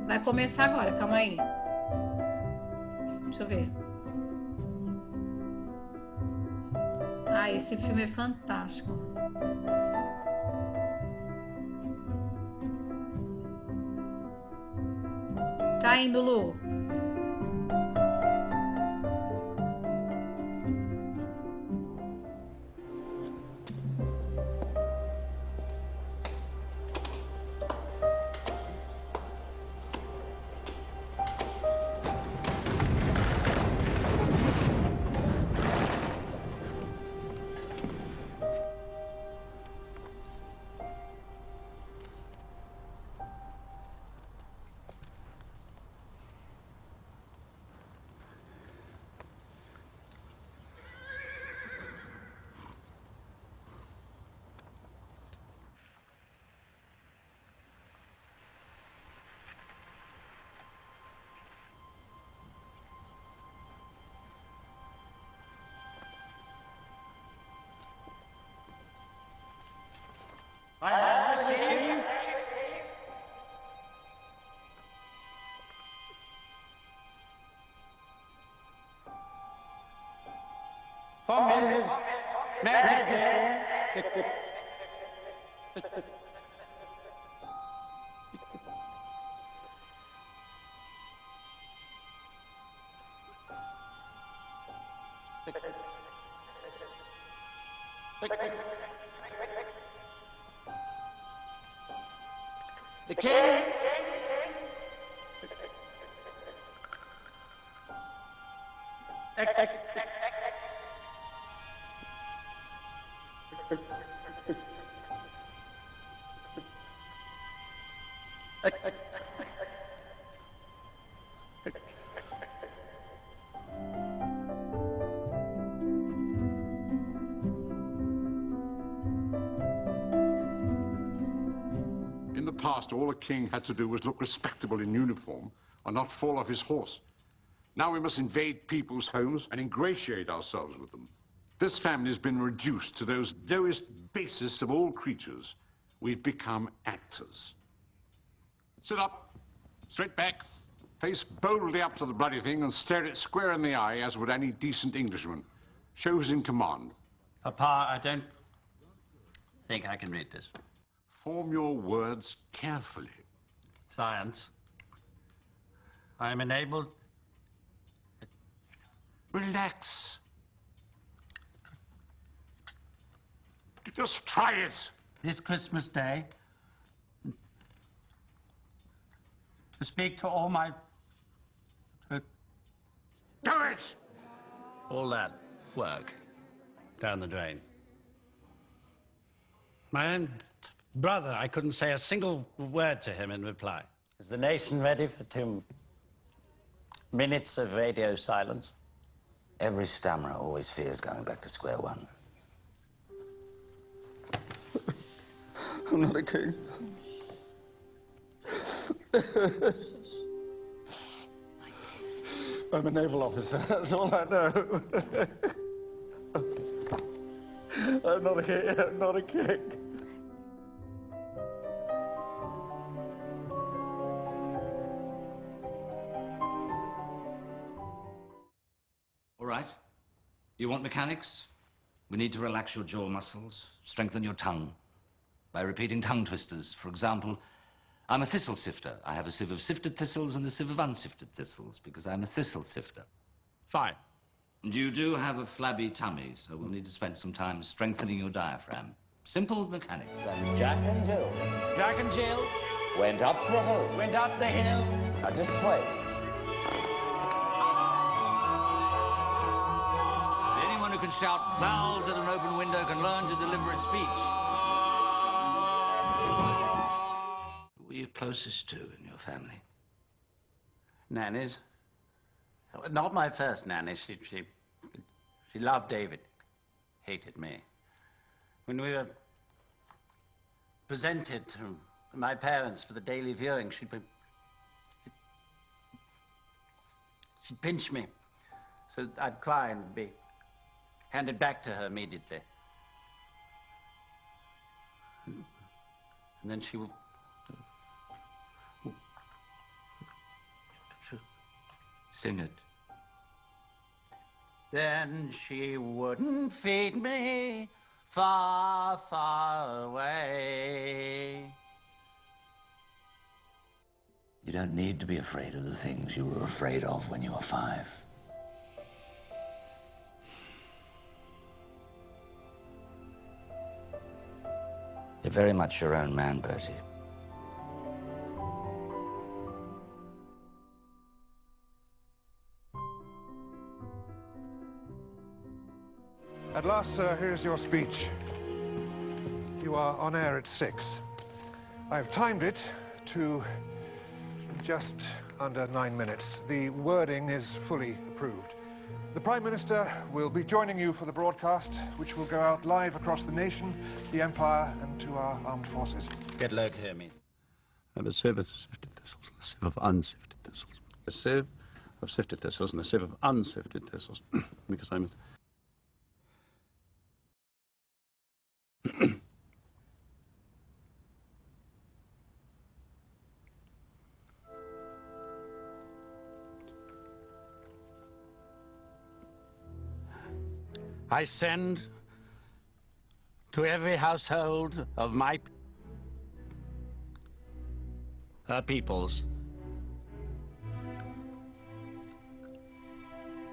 Vai começar agora, calma aí. Deixa eu ver. Ah, esse filme é fantástico. Tá indo, Lu? For Mrs. Majesty. The king. In the past, all a king had to do was look respectable in uniform and not fall off his horse. Now we must invade people's homes and ingratiate ourselves with them. This family has been reduced to those lowest, basest of all creatures. We've become actors. Sit up, straight back, face boldly up to the bloody thing and stare it square in the eye, as would any decent Englishman. Show who's in command. Papa, I don't think I can read this. Form your words carefully. Science. I am enabled. Relax. Just try it. This Christmas Day, to speak to all my... Do it! all that work down the drain. My own brother, I couldn't say a single word to him in reply. Is the nation ready for 2 minutes of radio silence? Every stammerer always fears going back to square one. I'm not a king. I'm a naval officer, that's all I know. I'm not a king. All right. You want mechanics? We need to relax your jaw muscles, strengthen your tongue by repeating tongue twisters. For example, I'm a thistle sifter. I have a sieve of sifted thistles and a sieve of unsifted thistles because I'm a thistle sifter. Fine. And you do have a flabby tummy, so we'll need to spend some time strengthening your diaphragm. Simple mechanics. And Jack and Jill Jack and Jill went up the hill. went up the hill. Now just wait. Anyone who can shout vowels at an open window can learn to deliver a speech. Who were you closest to in your family? Nannies? Not my first nanny. She loved David, hated me. When we were presented to my parents for the daily viewing, she'd pinch me, so I'd cry and be handed back to her immediately. And then she would Sing it. Then she wouldn't feed me far, far away. You don't need to be afraid of the things you were afraid of when you were 5. You're very much your own man, Bertie. At last, sir, here's your speech. You are on air at 6. I've timed it to just under 9 minutes. The wording is fully approved. The Prime Minister will be joining you for the broadcast, which will go out live across the nation, the Empire, and to our armed forces. Get low here, me. I have a sieve of sifted thistles and a sieve of unsifted thistles. A sieve of sifted thistles and a sieve of unsifted thistles. Because I'm... I send to every household of my peoples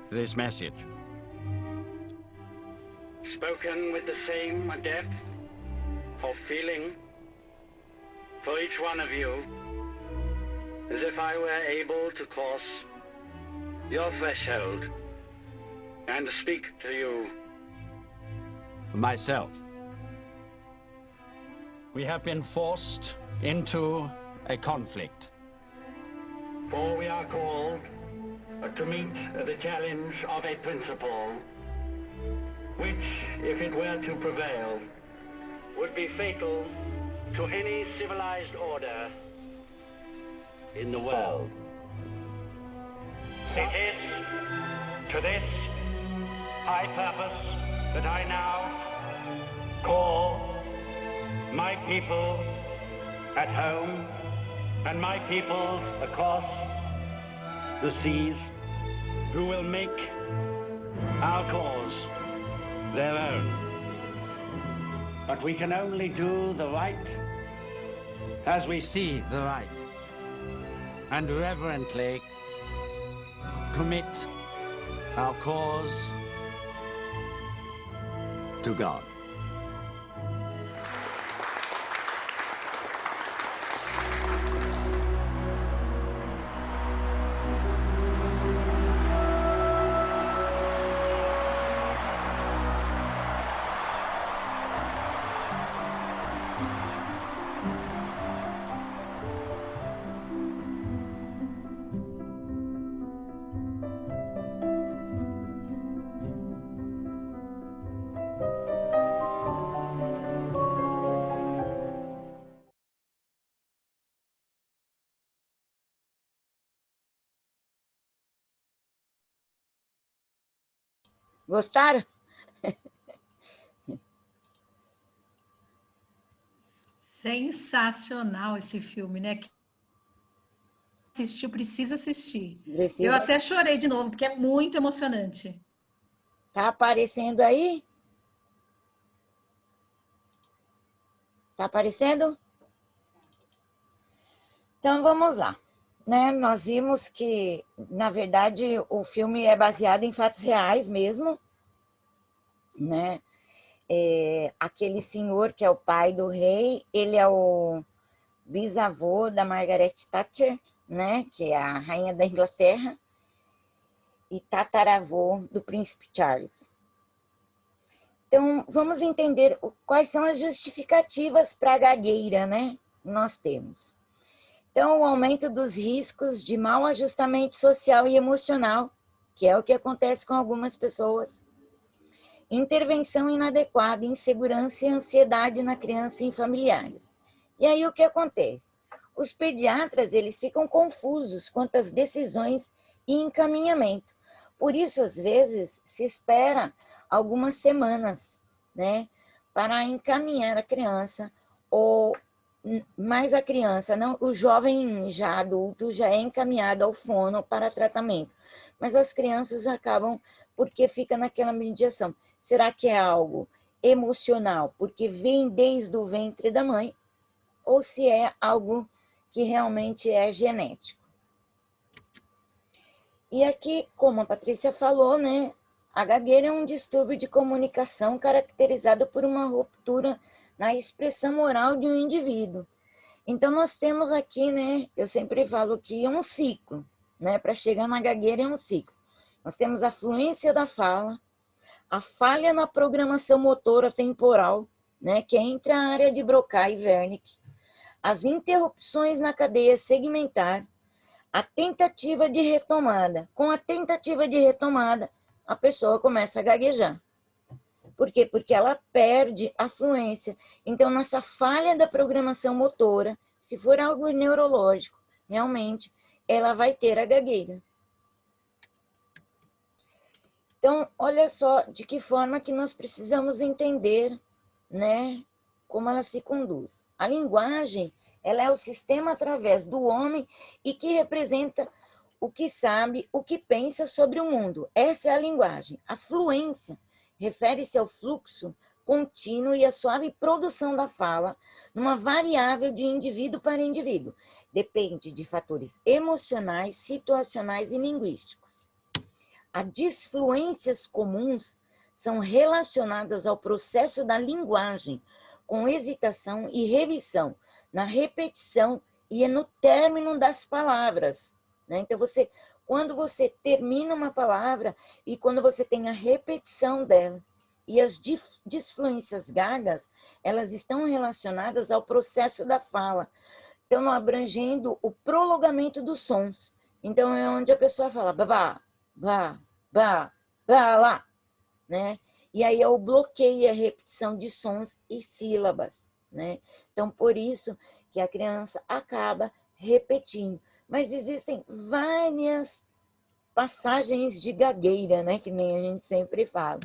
this message. Spoken with the same depth of feeling for each one of you as if I were able to cross your threshold and to speak to you myself. We have been forced into a conflict, for we are called to meet the challenge of a principle which, if it were to prevail, would be fatal to any civilized order in the world. It is to this high purpose that I now call my people at home and my peoples across the seas who will make our cause their own. But we can only do the right as we see the right, and reverently commit our cause to God. Gostaram? Sensacional esse filme, né? Quem assistiu, precisa assistir. Precisa. Eu até chorei de novo, porque é muito emocionante. Tá aparecendo aí? Tá aparecendo? Então vamos lá. Né? Nós vimos que, na verdade, o filme é baseado em fatos reais mesmo, né? Aquele senhor que é o pai do rei, ele é o bisavô da Margaret Thatcher, né? Que é a rainha da Inglaterra, e tataravô do príncipe Charles. Então, vamos entender quais são as justificativas para a gagueira, né? Nós temos. Então, o aumento dos riscos de mau ajustamento social e emocional, que é o que acontece com algumas pessoas. Intervenção inadequada, insegurança e ansiedade na criança e em familiares. E aí o que acontece? Os pediatras, eles ficam confusos quanto às decisões e encaminhamento. Por isso, às vezes, se espera algumas semanas, né, para encaminhar a criança, ou mais a criança, não, o jovem já adulto já é encaminhado ao fono para tratamento, mas as crianças acabam porque fica naquela mediação. Será que é algo emocional, porque vem desde o ventre da mãe, ou se é algo que realmente é genético? E aqui, como a Patrícia falou, né, a gagueira é um distúrbio de comunicação caracterizado por uma ruptura na expressão oral de um indivíduo. Então, nós temos aqui, né, eu sempre falo que é um ciclo, né, para chegar na gagueira é um ciclo. Nós temos a fluência da fala, a falha na programação motora temporal, né, que é entre a área de Broca e Wernicke, as interrupções na cadeia segmentar, a tentativa de retomada. Com a tentativa de retomada, a pessoa começa a gaguejar. Por quê? Porque ela perde a fluência. Então, nessa falha da programação motora, se for algo neurológico, realmente, ela vai ter a gagueira. Então, olha só de que forma que nós precisamos entender, né, como ela se conduz. A linguagem, ela é o sistema através do homem e que representa o que sabe, o que pensa sobre o mundo. Essa é a linguagem. A fluência refere-se ao fluxo contínuo e à suave produção da fala, numa variável de indivíduo para indivíduo. Depende de fatores emocionais, situacionais e linguísticos. As disfluências comuns são relacionadas ao processo da linguagem, com hesitação e revisão, na repetição e no término das palavras. Né? Então, quando você termina uma palavra e quando você tem a repetição dela, e as disfluências gagas, elas estão relacionadas ao processo da fala, então abrangendo o prolongamento dos sons. Então, é onde a pessoa fala babá, bá, bá, bá, lá, né? E aí é o bloqueio e a repetição de sons e sílabas, né? Então, por isso que a criança acaba repetindo. Mas existem várias passagens de gagueira, né? Que nem a gente sempre fala.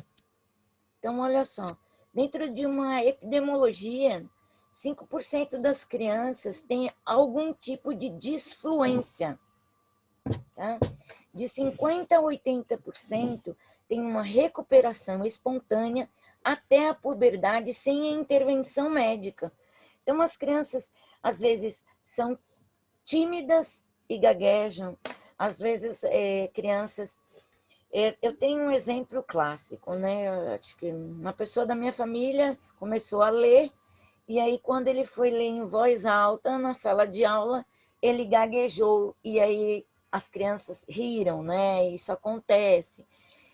Então, olha só, dentro de uma epidemiologia, 5% das crianças têm algum tipo de disfluência, tá? De 50% a 80% tem uma recuperação espontânea até a puberdade sem a intervenção médica. Então, as crianças, às vezes, são tímidas e gaguejam. Às vezes, crianças... Eu tenho um exemplo clássico, né? Eu acho que uma pessoa da minha família começou a ler, e aí, quando ele foi ler em voz alta na sala de aula, ele gaguejou, e aí as crianças riram, né? Isso acontece.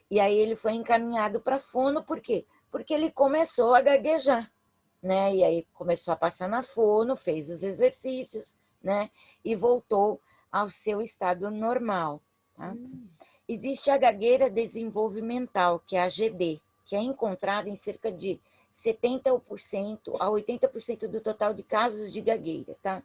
E aí ele foi encaminhado para fono, por quê? Porque ele começou a gaguejar, né? E aí começou a passar na fono, fez os exercícios, né? E voltou ao seu estado normal, tá? Existe a gagueira desenvolvimental, que é a GD, que é encontrada em cerca de 70% a 80% do total de casos de gagueira, tá?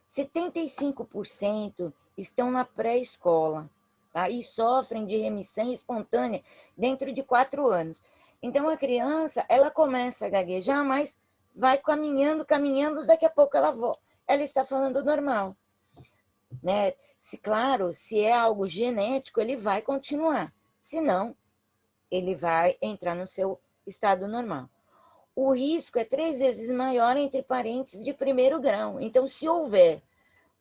75% estão na pré-escola, tá? E sofrem de remissão espontânea dentro de 4 anos. Então, a criança, ela começa a gaguejar, mas vai caminhando, daqui a pouco ela está falando normal, né? Claro, se é algo genético, ele vai continuar. Se não, ele vai entrar no seu estado normal. O risco é 3 vezes maior entre parentes de primeiro grau. Então, se houver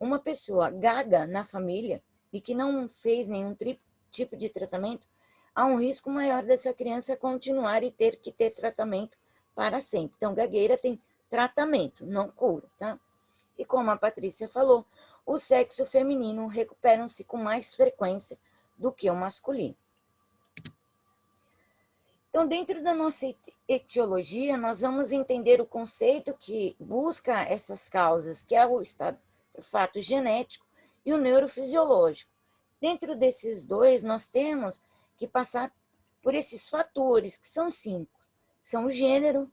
uma pessoa gaga na família e que não fez nenhum tipo de tratamento, há um risco maior dessa criança continuar e ter que ter tratamento para sempre. Então, gagueira tem tratamento, não cura, tá? E como a Patrícia falou, o sexo feminino recuperam-se com mais frequência do que o masculino. Então, dentro da nossa etiologia, nós vamos entender o conceito que busca essas causas, que é o fato genético e o neurofisiológico. Dentro desses dois, nós temos que passar por esses fatores, que são 5. São o gênero,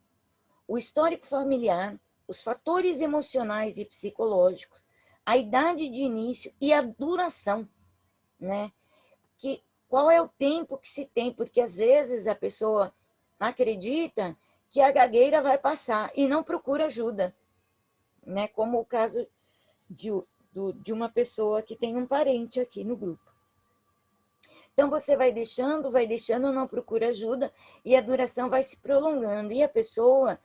o histórico familiar, os fatores emocionais e psicológicos, a idade de início e a duração, né? Qual é o tempo que se tem? Porque às vezes a pessoa acredita que a gagueira vai passar e não procura ajuda, né? Como o caso de uma pessoa que tem um parente aqui no grupo. Então, você vai deixando, não procura ajuda, e a duração vai se prolongando. E a pessoa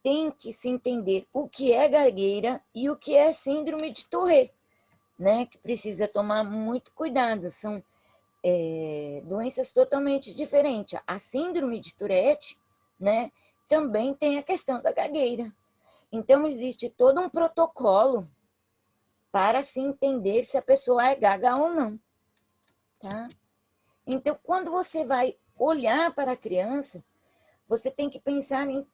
tem que se entender o que é gagueira e o que é síndrome de Tourette, né? Que precisa tomar muito cuidado. São doenças totalmente diferentes. A síndrome de Tourette, né, também tem a questão da gagueira. Então, existe todo um protocolo para se entender se a pessoa é gaga ou não. Tá? Então, quando você vai olhar para a criança, você tem que pensar em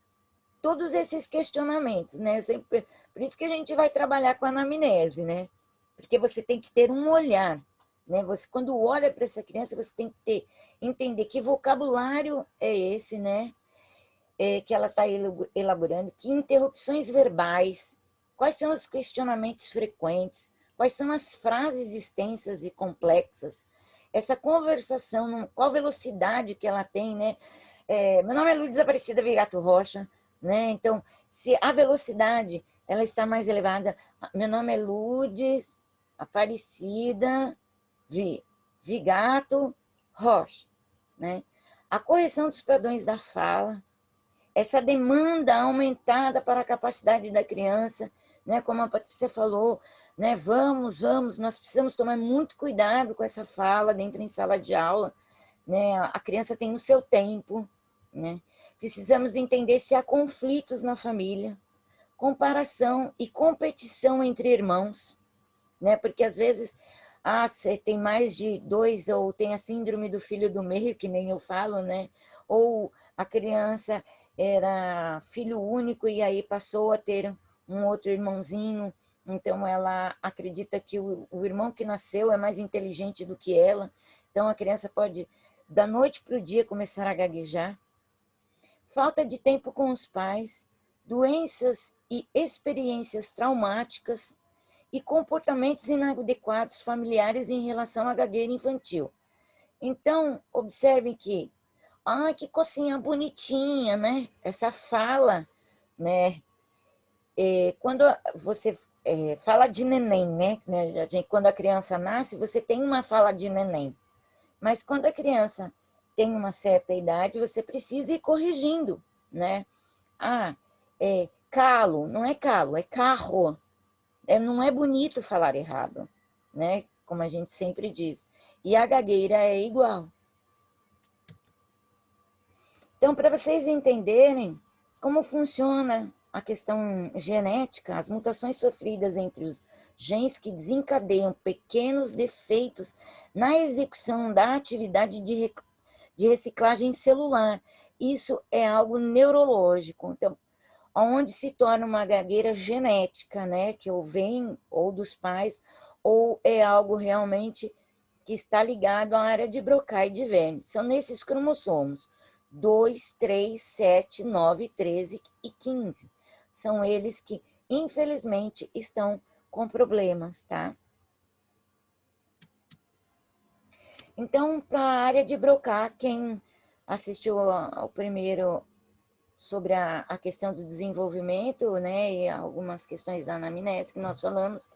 todos esses questionamentos, né? Por isso que a gente vai trabalhar com a anamnese, né? Porque você tem que ter um olhar, né? Você, quando olha para essa criança, você tem que entender que vocabulário é esse, né? Que ela está elaborando, que interrupções verbais, quais são os questionamentos frequentes, quais são as frases extensas e complexas, essa conversação, qual velocidade que ela tem, né? Meu nome é Lourdes Aparecida Vigato Rocha, né? Então, se a velocidade ela está mais elevada, meu nome é Lourdes Aparecida Vigato Rocha, né? a correção dos padrões da fala, essa demanda aumentada para a capacidade da criança, né? Como a Patrícia falou, né? Vamos, nós precisamos tomar muito cuidado com essa fala dentro em sala de aula, né? A criança tem o seu tempo, né? Precisamos entender se há conflitos na família, comparação e competição entre irmãos, né? Porque às vezes você tem mais de 2, ou tem a síndrome do filho do meio, que nem eu falo, né? Ou a criança era filho único e aí passou a ter um outro irmãozinho, então ela acredita que o irmão que nasceu é mais inteligente do que ela, então a criança pode, da noite para o dia, começar a gaguejar. Falta de tempo com os pais, doenças e experiências traumáticas e comportamentos inadequados familiares em relação à gagueira infantil. Então, observem que, que cocinha bonitinha, né? Essa fala, né? Quando você fala de neném, né? Quando a criança nasce, você tem uma fala de neném. Mas quando a criança tem uma certa idade, você precisa ir corrigindo, né? Calo, não é calo, é carro. Não é bonito falar errado, né? Como a gente sempre diz. E a gagueira é igual. Então, para vocês entenderem como funciona a questão genética, as mutações sofridas entre os genes que desencadeiam pequenos defeitos na execução da atividade de reciclagem celular. Isso é algo neurológico. Então, onde se torna uma gagueira genética, né? Que ou vem ou dos pais, ou é algo realmente que está ligado à área de Broca e de Wernicke. São nesses cromossomos 2, 3, 7, 9, 13 e 15. São eles que, infelizmente, estão com problemas, tá? Então, para a área de Broca, quem assistiu ao primeiro sobre a questão do desenvolvimento, né, e algumas questões da anamnese que nós falamos,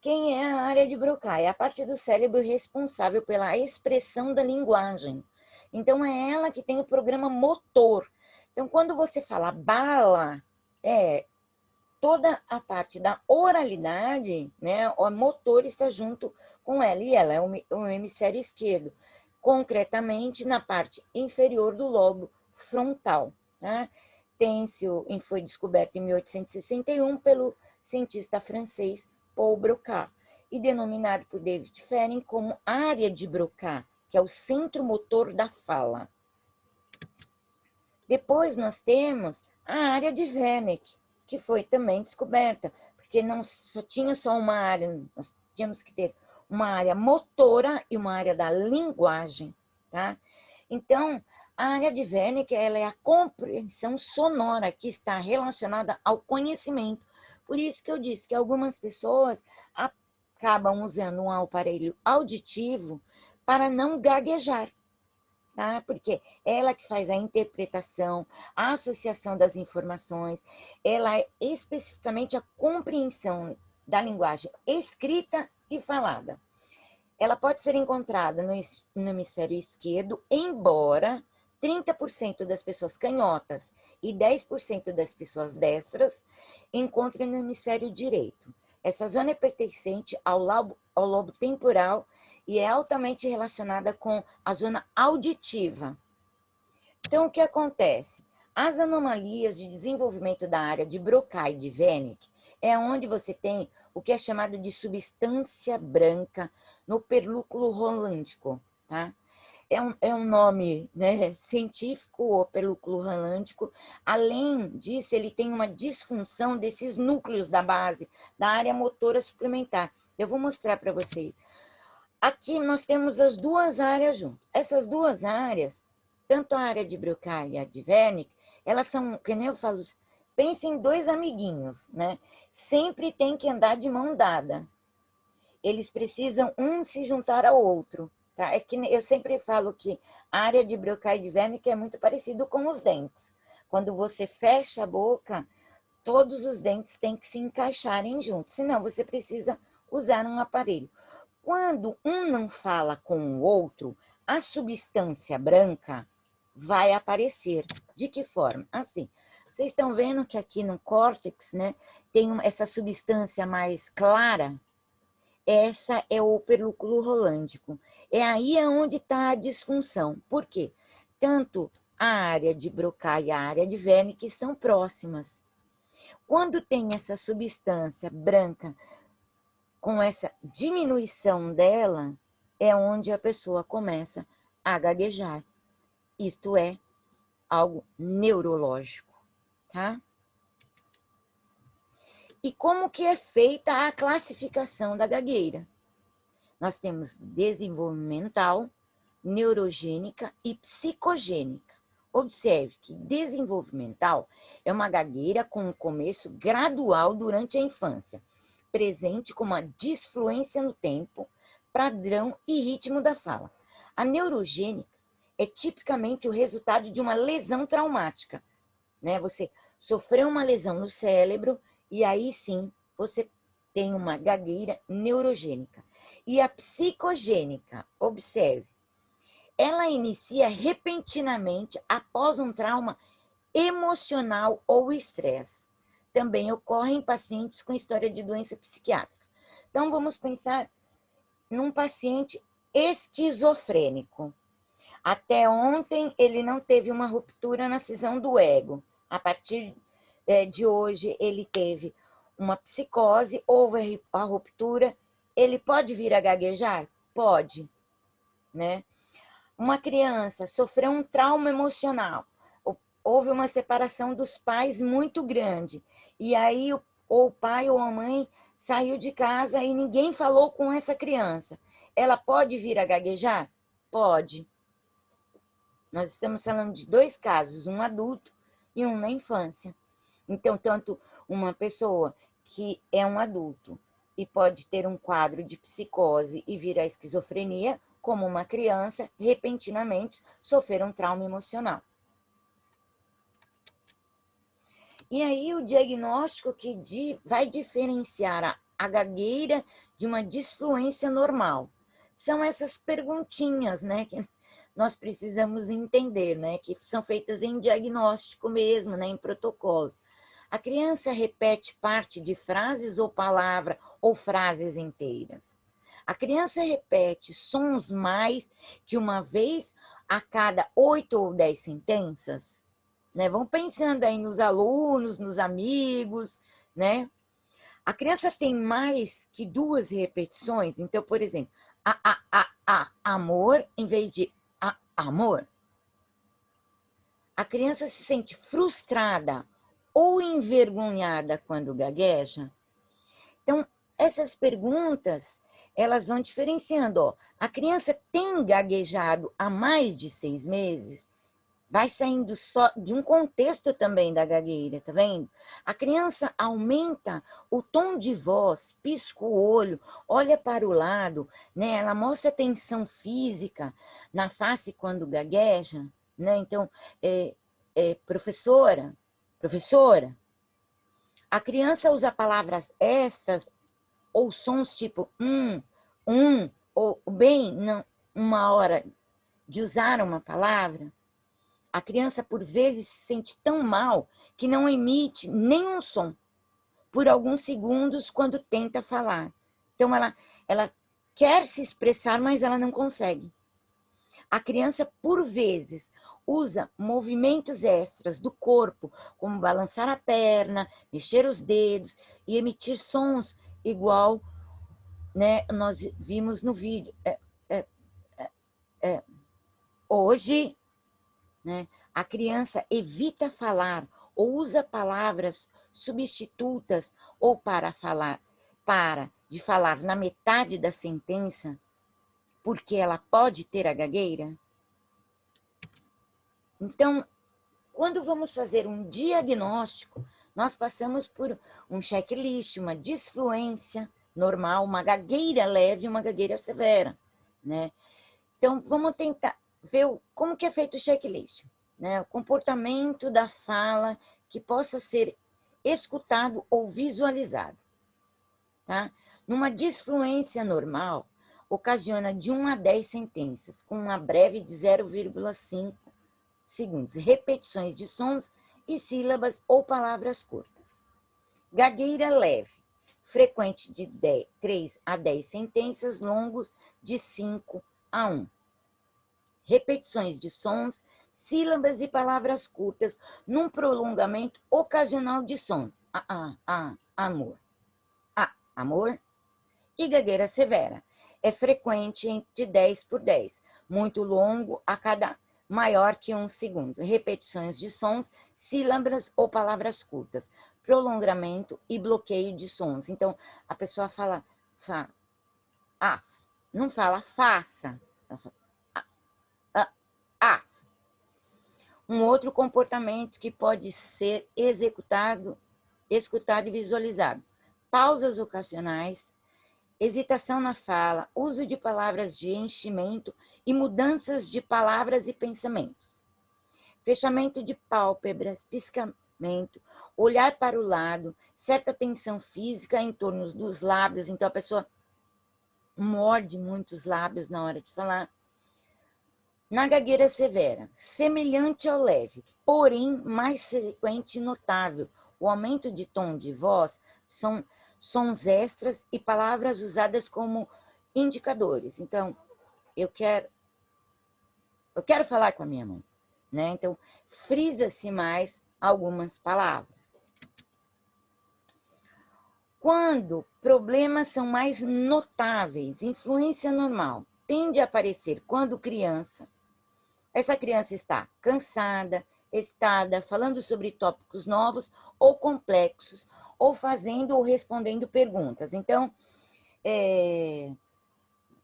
quem é a área de Broca? É a parte do cérebro responsável pela expressão da linguagem. Então, é ela que tem o programa motor. Então, quando você fala bala, toda a parte da oralidade, né, o motor está junto com ela, e ela é o hemisfério esquerdo, concretamente na parte inferior do lobo frontal. Tá? Foi descoberto em 1861 pelo cientista francês Paul Broca e denominado por David Ferrin como área de Broca, que é o centro motor da fala. Depois nós temos a área de Wernicke, que foi também descoberta, porque não só tinha só uma área, nós tínhamos que ter uma área motora e uma área da linguagem, tá? Então, a área de Wernicke, ela é a compreensão sonora que está relacionada ao conhecimento. Por isso que eu disse que algumas pessoas acabam usando um aparelho auditivo para não gaguejar, tá? Porque ela que faz a interpretação, a associação das informações, ela é especificamente a compreensão da linguagem escrita e falada. Ela pode ser encontrada no hemisfério esquerdo, embora 30% das pessoas canhotas e 10% das pessoas destras encontrem no hemisfério direito. Essa zona é pertencente ao lobo temporal e é altamente relacionada com a zona auditiva. Então, o que acontece? As anomalias de desenvolvimento da área de Broca e de Wernicke é onde você tem o que é chamado de substância branca no pelúculo rolândico, tá? É um nome, né, científico, o pelúculo rolândico. Além disso, ele tem uma disfunção desses núcleos da base, da área motora suplementar. Eu vou mostrar para vocês. Aqui nós temos as duas áreas juntas. Essas duas áreas, tanto a área de Broca e a de Wernicke, elas são, que nem eu falo, pense em dois amiguinhos, né? Sempre tem que andar de mão dada. Eles precisam um se juntar ao outro. Tá? É que eu sempre falo que a área de Broca e de Wernicke é muito parecido com os dentes. Quando você fecha a boca, todos os dentes têm que se encaixarem juntos, senão você precisa usar um aparelho. Quando um não fala com o outro, a substância branca, vai aparecer. De que forma? Assim, vocês estão vendo que aqui no córtex, né, tem essa substância mais clara. Essa é o opercúlo rolândico. É aí onde está a disfunção. Por quê? Tanto a área de Broca e a área de Wernicke estão próximas. Quando tem essa substância branca, com essa diminuição dela, é onde a pessoa começa a gaguejar. Isto é algo neurológico, tá? E como que é feita a classificação da gagueira? Nós temos desenvolvimental, neurogênica e psicogênica. Observe que desenvolvimental é uma gagueira com um começo gradual durante a infância, presente com uma disfluência no tempo, padrão e ritmo da fala. A neurogênica é tipicamente o resultado de uma lesão traumática, né? Você sofreu uma lesão no cérebro e aí sim você tem uma gagueira neurogênica. E a psicogênica, observe, ela inicia repentinamente após um trauma emocional ou estresse. Também ocorre em pacientes com história de doença psiquiátrica. Então, vamos pensar num paciente esquizofrênico. Até ontem, ele não teve uma ruptura na cisão do ego. A partir de hoje, ele teve uma psicose, houve a ruptura. Ele pode vir a gaguejar? Pode, né? Uma criança sofreu um trauma emocional, houve uma separação dos pais muito grande, e aí ou o pai ou a mãe saiu de casa e ninguém falou com essa criança. Ela pode vir a gaguejar? Pode. Nós estamos falando de 2 casos, um adulto e um na infância. Então, tanto uma pessoa que é um adulto e pode ter um quadro de psicose e vir a esquizofrenia, como uma criança, repentinamente, sofrer um trauma emocional. E aí o diagnóstico que vai diferenciar a gagueira de uma disfluência normal. São essas perguntinhas, né, que nós precisamos entender, né, que são feitas em diagnóstico mesmo, né, em protocolos. A criança repete parte de frases ou palavra ou frases inteiras. A criança repete sons mais que uma vez a cada 8 ou 10 sentenças, né? Vão pensando aí nos alunos, nos amigos, né? A criança tem mais que 2 repetições. Então, por exemplo, amor, em vez de amor. A criança se sente frustrada ou envergonhada quando gagueja. Então, essas perguntas, elas vão diferenciando. Ó, a criança tem gaguejado há mais de 6 meses, vai saindo só de um contexto também da gagueira, tá vendo? A criança aumenta o tom de voz, pisca o olho, olha para o lado, né? Ela mostra tensão física na face quando gagueja, né? Então, professora, a criança usa palavras extras ou sons tipo ou bem, não, uma hora de usar uma palavra. A criança, por vezes, se sente tão mal que não emite nenhum som por alguns segundos quando tenta falar. Então, ela quer se expressar, mas ela não consegue. A criança, por vezes, usa movimentos extras do corpo, como balançar a perna, mexer os dedos e emitir sons igual, né, nós vimos no vídeo. Hoje, né, a criança evita falar ou usa palavras substitutas ou de falar na metade da sentença, porque ela pode ter a gagueira. Então, quando vamos fazer um diagnóstico, nós passamos por um checklist, uma disfluência normal, uma gagueira leve e uma gagueira severa, né? Então, vamos tentar ver como que é feito o checklist, né? O comportamento da fala que possa ser escutado ou visualizado, tá? Numa disfluência normal, ocasiona de 1 a 10 sentenças, com uma breve de 0,5 segundos. Repetições de sons e sílabas ou palavras curtas. Gagueira leve, frequente de 3 a 10 sentenças, longos de 5 a 1. Repetições de sons, sílabas e palavras curtas, num prolongamento ocasional de sons. Amor. Amor. E gagueira severa. É frequente de 10 por 10, muito longo a cada maior que 1 segundo. Repetições de sons, sílabas ou palavras curtas, prolongamento e bloqueio de sons. Então, a pessoa fala não fala faça. Ela fala Um outro comportamento que pode ser escutado e visualizado. Pausas ocasionais, hesitação na fala, uso de palavras de enchimento e mudanças de palavras e pensamentos. Fechamento de pálpebras, piscamento, olhar para o lado, certa tensão física em torno dos lábios, então a pessoa morde muito os lábios na hora de falar. Na gagueira severa, semelhante ao leve, porém mais frequente e notável, o aumento de tom de voz, são sons extras e palavras usadas como indicadores. Então, eu quero falar com a minha mãe, né? Então, frisa-se mais algumas palavras. Quando problemas são mais notáveis, influência normal tende a aparecer quando criança. Essa criança está cansada, excitada, falando sobre tópicos novos ou complexos, ou fazendo ou respondendo perguntas. Então,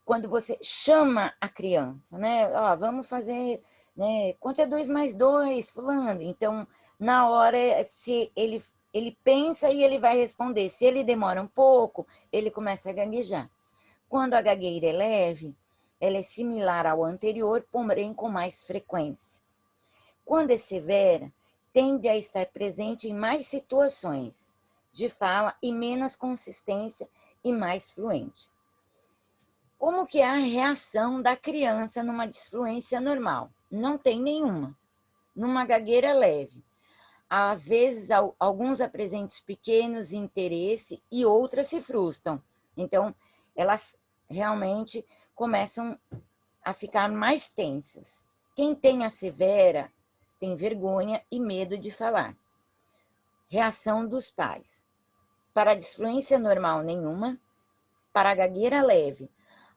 quando você chama a criança, né? Vamos fazer, né? Quanto é 2 mais 2, fulano? Então, na hora, se ele pensa e ele vai responder. Se ele demora um pouco, ele começa a gaguejar. Quando a gagueira é leve, ela é similar ao anterior, porém com mais frequência. Quando é severa, tende a estar presente em mais situações de fala e menos consistência e mais fluente. Como que é a reação da criança numa disfluência normal? Não tem nenhuma. Numa gagueira leve. Às vezes, alguns apresentam pequenos interesse e outras se frustram. Então, elas realmente começam a ficar mais tensas. Quem tem a severa tem vergonha e medo de falar. Reação dos pais. Para a disfluência normal, nenhuma. Para a gagueira leve,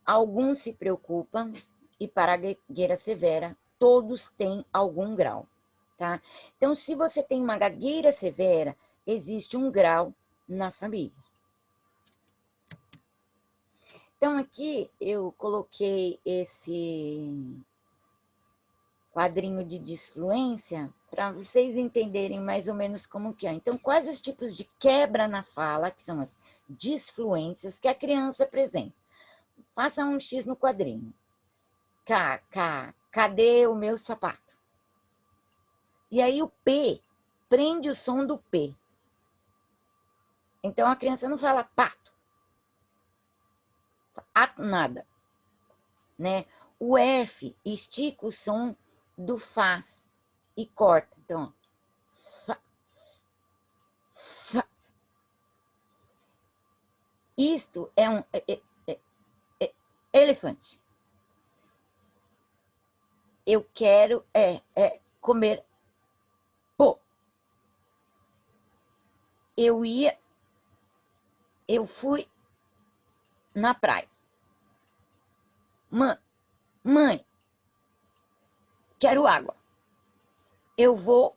alguns se preocupam. E para a gagueira severa, todos têm algum grau. Tá? Então, se você tem uma gagueira severa, existe um grau na família. Então, aqui eu coloquei esse quadrinho de disfluência para vocês entenderem mais ou menos como que é. Então, quais os tipos de quebra na fala, que são as disfluências que a criança apresenta? Faça um X no quadrinho. Cadê o meu sapato? E aí o P prende o som do P. Então, a criança não fala pato. Nada, né? O F estica o som do faz e corta. Então, isto é um elefante. Eu quero comer pô. Eu fui na praia. Mãe, quero água. Eu vou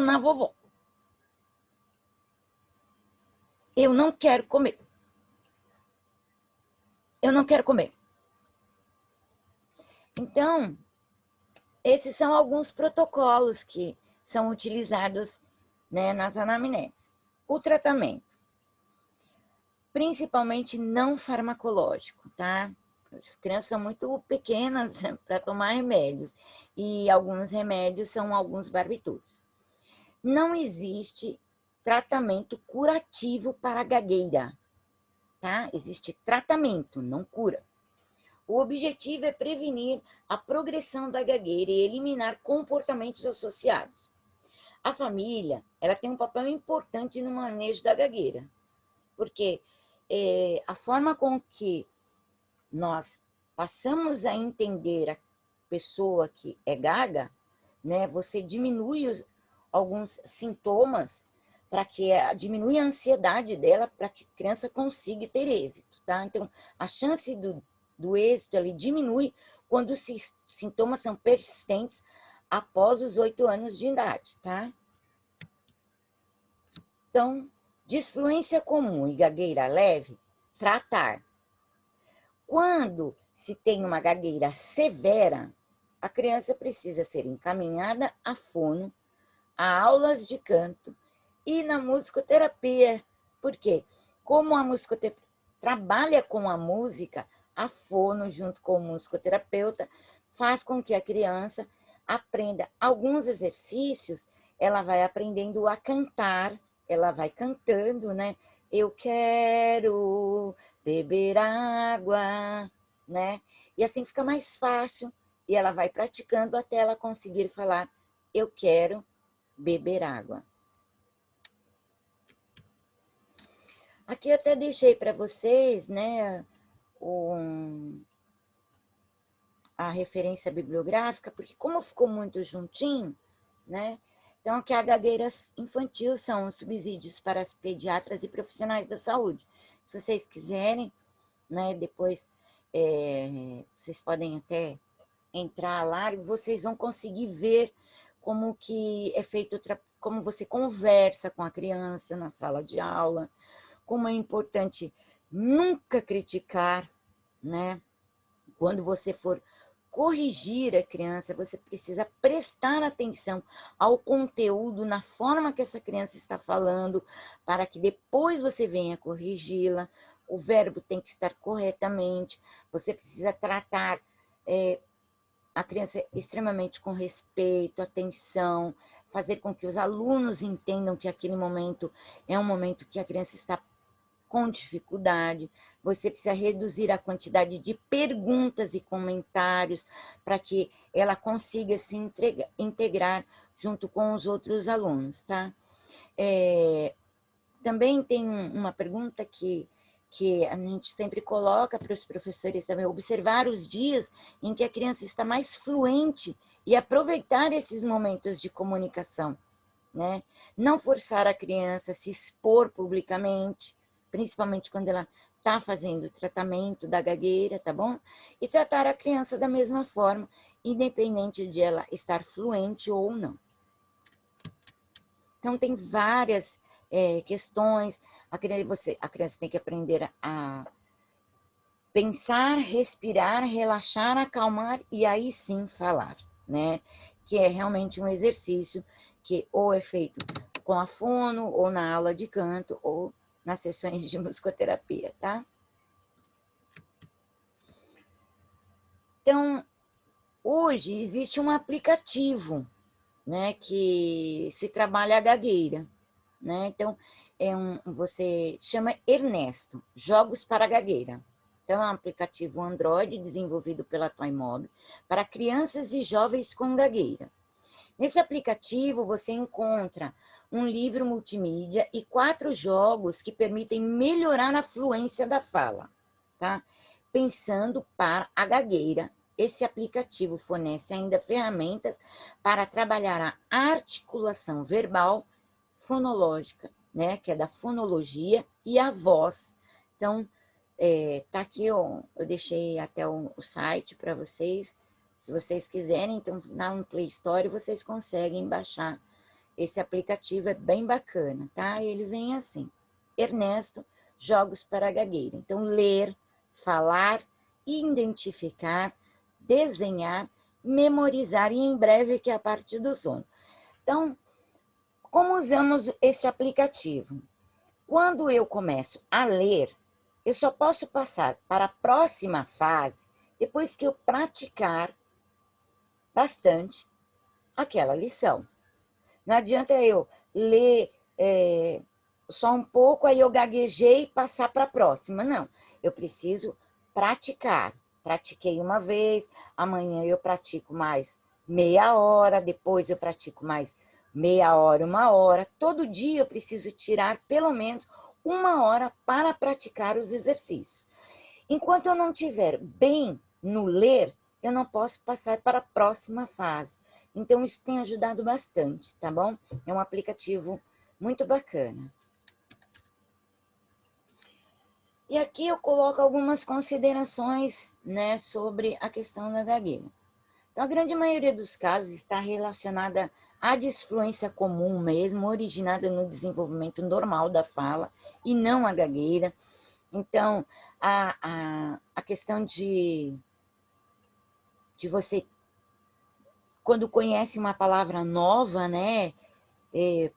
na vovó. Eu não quero comer. Eu não quero comer. Então, esses são alguns protocolos que são utilizados, né, nas anamneses. O tratamento. Principalmente não farmacológico, tá? As crianças são muito pequenas para tomar remédios e alguns remédios são alguns barbitúricos. Não existe tratamento curativo para a gagueira, tá? Existe tratamento, não cura. O objetivo é prevenir a progressão da gagueira e eliminar comportamentos associados. A família, ela tem um papel importante no manejo da gagueira, porque a forma com que nós passamos a entender a pessoa que é gaga, né, você diminui alguns sintomas para que diminui a ansiedade dela para que a criança consiga ter êxito, tá? Então, a chance do êxito ali diminui quando os sintomas são persistentes após os 8 anos de idade, tá? Então, disfluência comum e gagueira leve, tratar. Quando se tem uma gagueira severa, a criança precisa ser encaminhada a fono, a aulas de canto e na musicoterapia. Por quê? Como a musicoterapia trabalha com a música, a fono, junto com o musicoterapeuta, faz com que a criança aprenda alguns exercícios, ela vai aprendendo a cantar, ela vai cantando, né? Eu quero beber água, né? E assim fica mais fácil, e ela vai praticando até ela conseguir falar, eu quero beber água. Aqui até deixei para vocês, né, a referência bibliográfica, porque como ficou muito juntinho, né? Então, aqui a gagueira infantil são subsídios para as pediatras e profissionais da saúde. Se vocês quiserem, né, depois vocês podem até entrar lá e vocês vão conseguir ver como que é feito, como você conversa com a criança na sala de aula, como é importante nunca criticar, né? Quando você for corrigir a criança, você precisa prestar atenção ao conteúdo, na forma que essa criança está falando, para que depois você venha corrigi-la. O verbo tem que estar corretamente, você precisa tratar a criança extremamente com respeito, atenção, fazer com que os alunos entendam que aquele momento é um momento que a criança está com dificuldade. Você precisa reduzir a quantidade de perguntas e comentários para que ela consiga se integrar junto com os outros alunos, tá? Também tem uma pergunta que a gente sempre coloca para os professores também, observar os dias em que a criança está mais fluente e aproveitar esses momentos de comunicação, né? Não forçar a criança a se expor publicamente, principalmente quando ela está fazendo o tratamento da gagueira, tá bom? E tratar a criança da mesma forma, independente de ela estar fluente ou não. Então, tem várias questões. A criança tem que aprender a pensar, respirar, relaxar, acalmar e aí sim falar, né? Que é realmente um exercício que ou é feito com a fono, ou na aula de canto, ou nas sessões de musicoterapia, tá? Então, hoje existe um aplicativo, né, que se trabalha a gagueira, né? Então, você chama Ernesto, Jogos para Gagueira. Então, é um aplicativo Android desenvolvido pela Toymob para crianças e jovens com gagueira. Nesse aplicativo, você encontra um livro multimídia e 4 jogos que permitem melhorar a fluência da fala, tá? Pensando para a gagueira, esse aplicativo fornece ainda ferramentas para trabalhar a articulação verbal, fonológica, né? Que é da fonologia, e a voz. Então, tá aqui, eu deixei até o site para vocês, se vocês quiserem. Então, lá no Play Store vocês conseguem baixar. Esse aplicativo é bem bacana, tá? Ele vem assim, Ernesto, Jogos para Gagueira. Então, ler, falar, identificar, desenhar, memorizar e em breve que é a parte do sono. Então, como usamos esse aplicativo? Quando eu começo a ler, eu só posso passar para a próxima fase depois que eu praticar bastante aquela lição. Não adianta eu ler só um pouco, aí eu gaguejei e passar para a próxima. Não, eu preciso praticar. pratiquei uma vez, amanhã eu pratico mais meia hora, depois eu pratico mais meia hora, uma hora. Todo dia eu preciso tirar pelo menos uma hora para praticar os exercícios. Enquanto eu não estiver bem no ler, eu não posso passar para a próxima fase. Então, isso tem ajudado bastante, tá bom? É um aplicativo muito bacana. E aqui eu coloco algumas considerações, né, sobre a questão da gagueira. Então, a grande maioria dos casos está relacionada à disfluência comum mesmo, originada no desenvolvimento normal da fala e não a gagueira. Então, a questão de você, quando conhece uma palavra nova, né,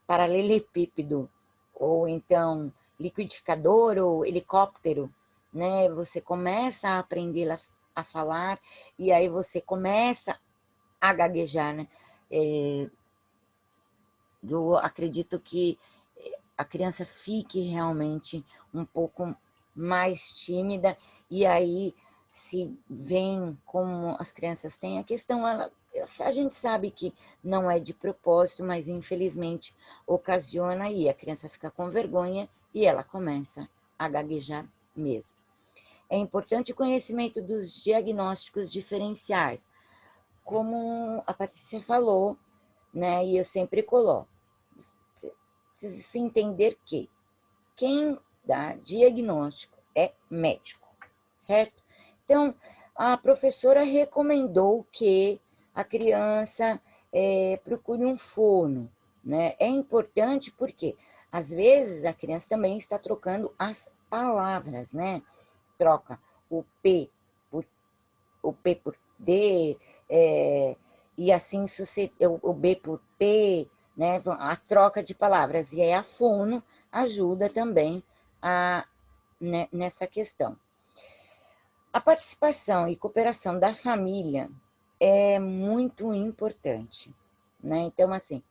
paralelepípedo, ou então liquidificador ou helicóptero, né, você começa a aprender a falar e aí você começa a gaguejar, né? Eu acredito que a criança fique realmente um pouco mais tímida, e aí se vem como as crianças têm a questão, a gente sabe que não é de propósito, mas infelizmente ocasiona e a criança fica com vergonha e ela começa a gaguejar mesmo. É importante o conhecimento dos diagnósticos diferenciais, como a Patrícia falou, né, e eu sempre coloco. Precisa se entender que quem dá diagnóstico é médico, certo? Então, a professora recomendou que a criança procure um fono, né? É importante porque, às vezes, a criança também está trocando as palavras, né? Troca o P por D, e assim o B por P, né? A troca de palavras. E aí a fono ajuda também nessa questão. A participação e cooperação da família é muito importante, né? Então, assim,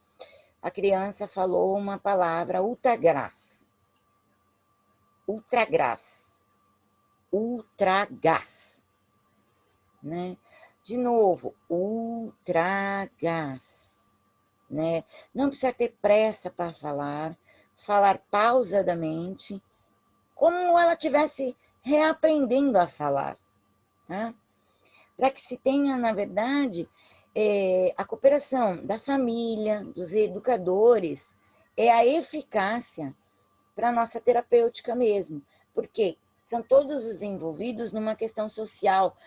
a criança falou uma palavra ultragás, né? De novo, ultragás, né? Não precisa ter pressa para falar pausadamente, como ela estivesse reaprendendo a falar, tá? Para que se tenha, na verdade, a cooperação da família, dos educadores, é a eficácia para a nossa terapêutica mesmo, porque são todos os envolvidos numa questão social.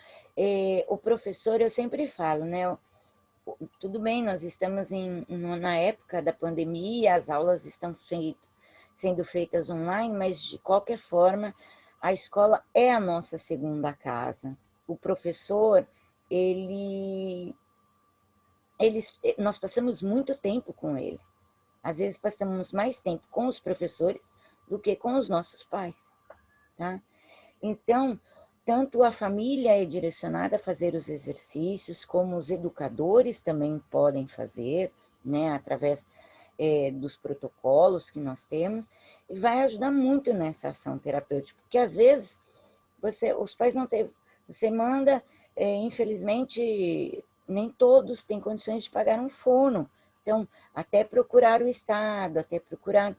O professor, eu sempre falo, né? Tudo bem, nós estamos na época da pandemia, as aulas estão sendo feitas online, mas de qualquer forma, a escola é a nossa segunda casa. O professor, nós passamos muito tempo com ele. Às vezes passamos mais tempo com os professores do que com os nossos pais, tá? Então, tanto a família é direcionada a fazer os exercícios, como os educadores também podem fazer, né, através dos protocolos que nós temos, e vai ajudar muito nessa ação terapêutica, porque às vezes os pais não têm, você manda, infelizmente, nem todos têm condições de pagar um fono, então, até procurar o Estado, até procurar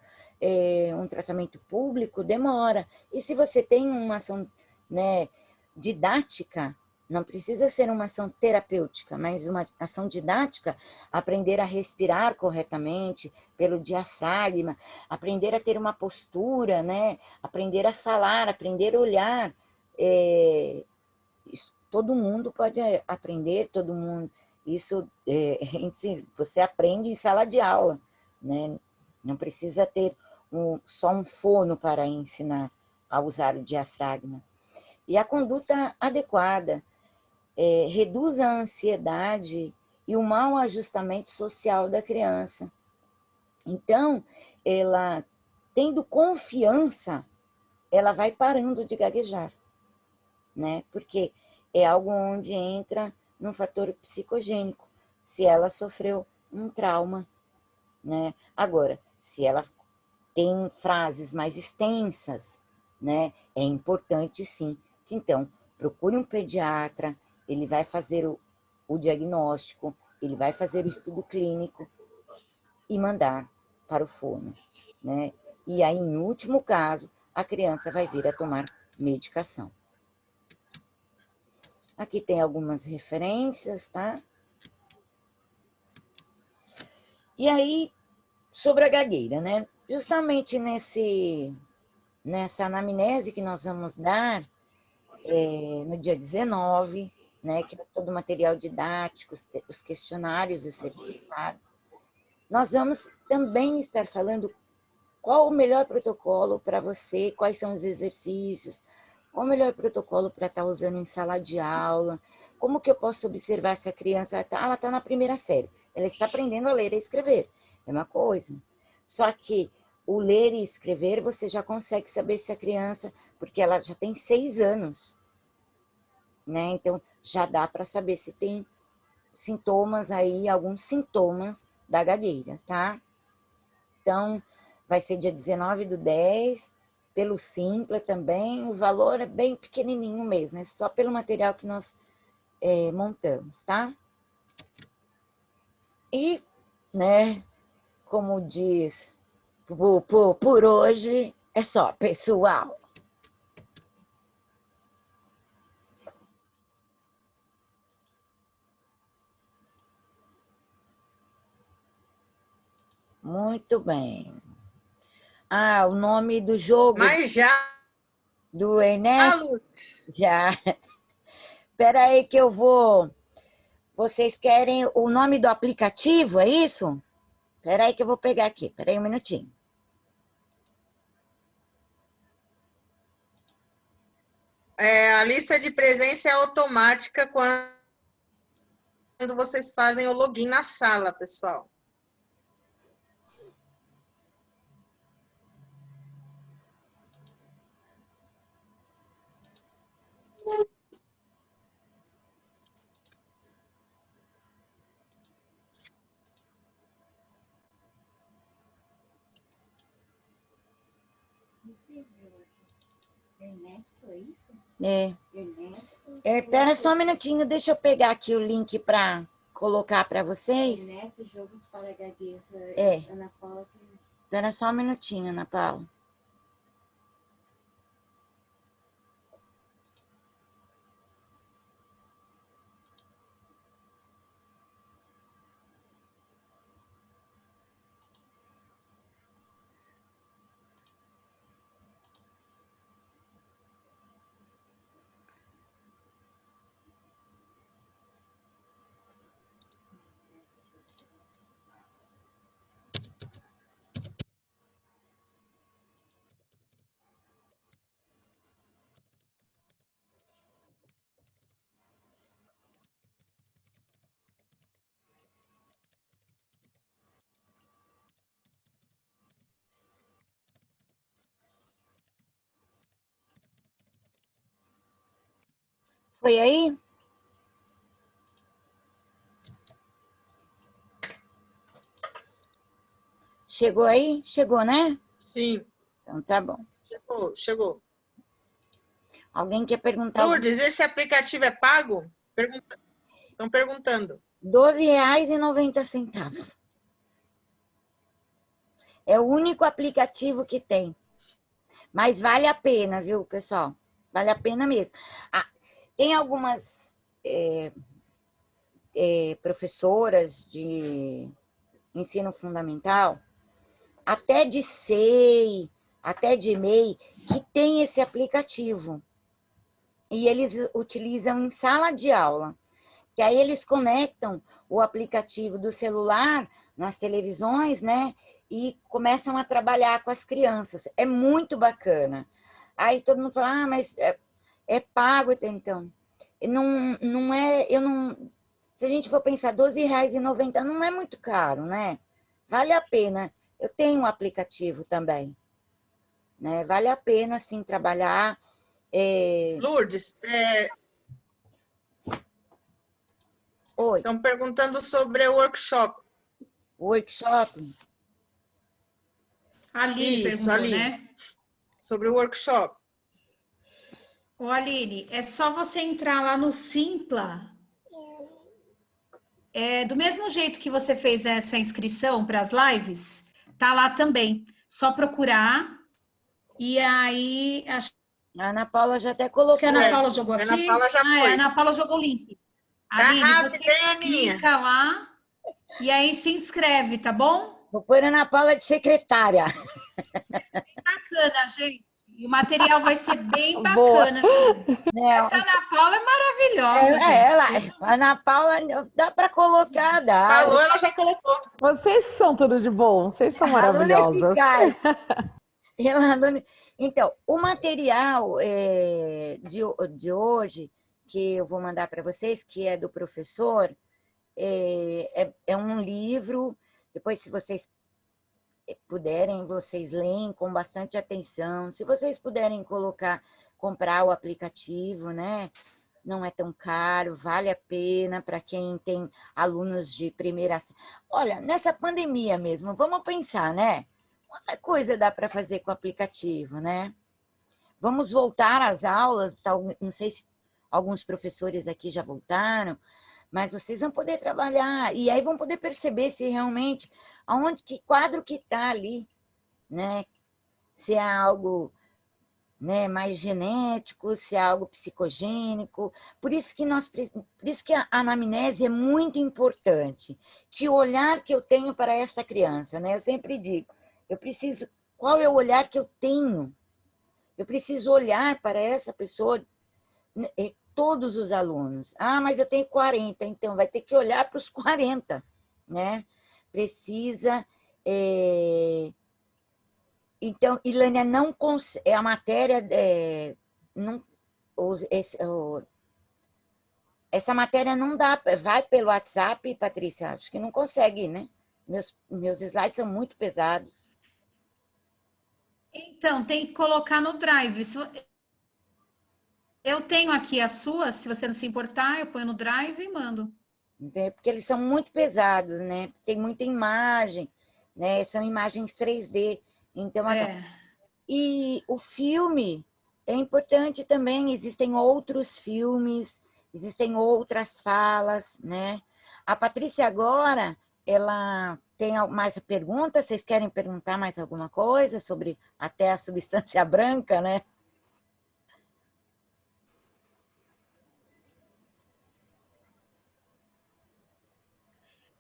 um tratamento público, demora. E se você tem uma ação, né, didática, não precisa ser uma ação terapêutica, mas uma ação didática, aprender a respirar corretamente pelo diafragma, aprender a ter uma postura, né, aprender a falar, aprender a olhar. Todo mundo pode aprender, todo mundo. Isso você aprende em sala de aula, né? Não precisa ter só um fono para ensinar a usar o diafragma. E a conduta adequada reduz a ansiedade e o mau ajustamento social da criança. Então, ela, tendo confiança, ela vai parando de gaguejar, né? Porque é algo onde entra num fator psicogênico, se ela sofreu um trauma, né? Agora, se ela tem frases mais extensas, né? É importante, sim, que então procure um pediatra, ele vai fazer o diagnóstico, ele vai fazer o estudo clínico e mandar para o fono, né? E aí, em último caso, a criança vai vir a tomar medicação. Aqui tem algumas referências, tá? E aí, sobre a gagueira, né? Justamente nessa anamnese que nós vamos dar no dia 19, né? Que é todo o material didático, os questionários e certificados. Nós vamos também estar falando qual o melhor protocolo para você, quais são os exercícios, qual o melhor protocolo para estar usando em sala de aula, como que eu posso observar se a criança ela está na primeira série, ela está aprendendo a ler e escrever, é uma coisa. Só que o ler e escrever você já consegue saber se a criança, porque ela já tem 6 anos, né? Então já dá para saber se tem sintomas aí, alguns sintomas da gagueira, tá? Então, vai ser dia 19/10, pelo Simpla também, o valor é bem pequenininho mesmo, é só pelo material que nós montamos, tá? E, né, como diz, por hoje é só, pessoal. Muito bem. Ah, o nome do jogo. Mas já. Do Ernesto? Já. Espera aí que eu vou. Vocês querem o nome do aplicativo, é isso? Espera aí que eu vou pegar aqui. Espera aí um minutinho. A lista de presença é automática quando vocês fazem o login na sala, pessoal. Ernesto, é isso? Ernesto. Espera só um minutinho, deixa eu pegar aqui o link para colocar para vocês. Ernesto, Jogos para Gagueza, Ana Paula. Espera só um minutinho, Ana Paula. Foi aí? Chegou aí? Chegou, né? Sim. Então tá bom. Chegou. Alguém quer perguntar? Lourdes, esse aplicativo é pago? Estão perguntando. R$12,90. É o único aplicativo que tem. Mas vale a pena, viu, pessoal? Vale a pena mesmo. Tem algumas professoras de ensino fundamental, até de SEI, até de MEI, que tem esse aplicativo. E eles utilizam em sala de aula. Que aí eles conectam o aplicativo do celular nas televisões, né? E começam a trabalhar com as crianças. É muito bacana. Aí todo mundo fala, mas é pago, então. Não é, se a gente for pensar, R$12,90 não é muito caro, né? Vale a pena. Eu tenho um aplicativo também. Né? Vale a pena, sim, trabalhar. Lourdes, Oi. Estão perguntando sobre o workshop. Workshop? Ali perguntou, ali. né? Sobre o workshop. Ô, Aline, é só você entrar lá no Simpla. Do mesmo jeito que você fez essa inscrição para as lives, tá lá também. Só procurar. E aí, acho A Ana Paula já até que a colocou. Ana Paula jogou A aqui. Ana Paula já A pôs. Ana Paula jogou o link. Tá Aline, rápido, você hein, Aninha? clica lá e aí se inscreve, tá bom? Vou pôr a Ana Paula de secretária. Bacana, gente. E o material vai ser bem Boa. bacana também. Não, Essa Ana Paula é maravilhosa, gente. ela, a Ana Paula dá para colocar, dá. Falou, ela já colocou. Vocês são tudo de bom, vocês são Aluna maravilhosas. eficaz. Então, o material de hoje, que eu vou mandar para vocês, que é do professor, é um livro. Depois, se vocês puderem, vocês leem com bastante atenção. Se vocês puderem comprar o aplicativo, né? Não é tão caro, vale a pena para quem tem alunos de primeira... Olha, nessa pandemia mesmo, vamos pensar, né? Quanta coisa dá para fazer com o aplicativo, né? Vamos voltar às aulas, não sei se alguns professores aqui já voltaram, mas vocês vão poder trabalhar e aí vão poder perceber se realmente que quadro que está ali, né? Se é algo, né, mais genético, se é algo psicogênico. Por isso que a anamnese é muito importante, que o olhar que eu tenho para esta criança, né? Eu sempre digo, qual é o olhar que eu tenho? Eu preciso olhar para essa pessoa, todos os alunos. Ah, mas eu tenho 40, então vai ter que olhar para os 40, né? Precisa... Então, Ilânia, não consegue... A matéria... Essa matéria não dá... Vai pelo WhatsApp, Patrícia? Acho que não consegue, né? Meus slides são muito pesados. Então, tem que colocar no Drive. Eu tenho aqui a sua, se você não se importar, eu ponho no Drive e mando. Porque eles são muito pesados, né? Tem muita imagem, né? São imagens 3D. Então, E o filme é importante também. Existem outros filmes, existem outras falas, né? A Patrícia agora, ela tem mais perguntas? Vocês querem perguntar mais alguma coisa sobre até a substância branca, né?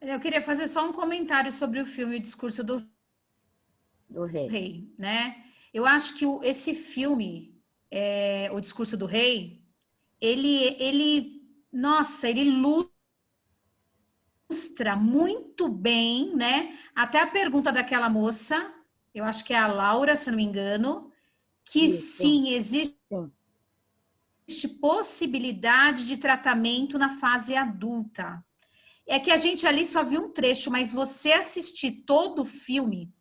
Eu queria fazer só um comentário sobre o filme O Discurso do Rei, né? Eu acho que esse filme, O Discurso do Rei, nossa, ele ilustra muito bem, né? Até a pergunta daquela moça, eu acho que é a Laura, se não me engano, que sim, existe possibilidade de tratamento na fase adulta. É que a gente ali só viu um trecho, mas você assistir todo o filme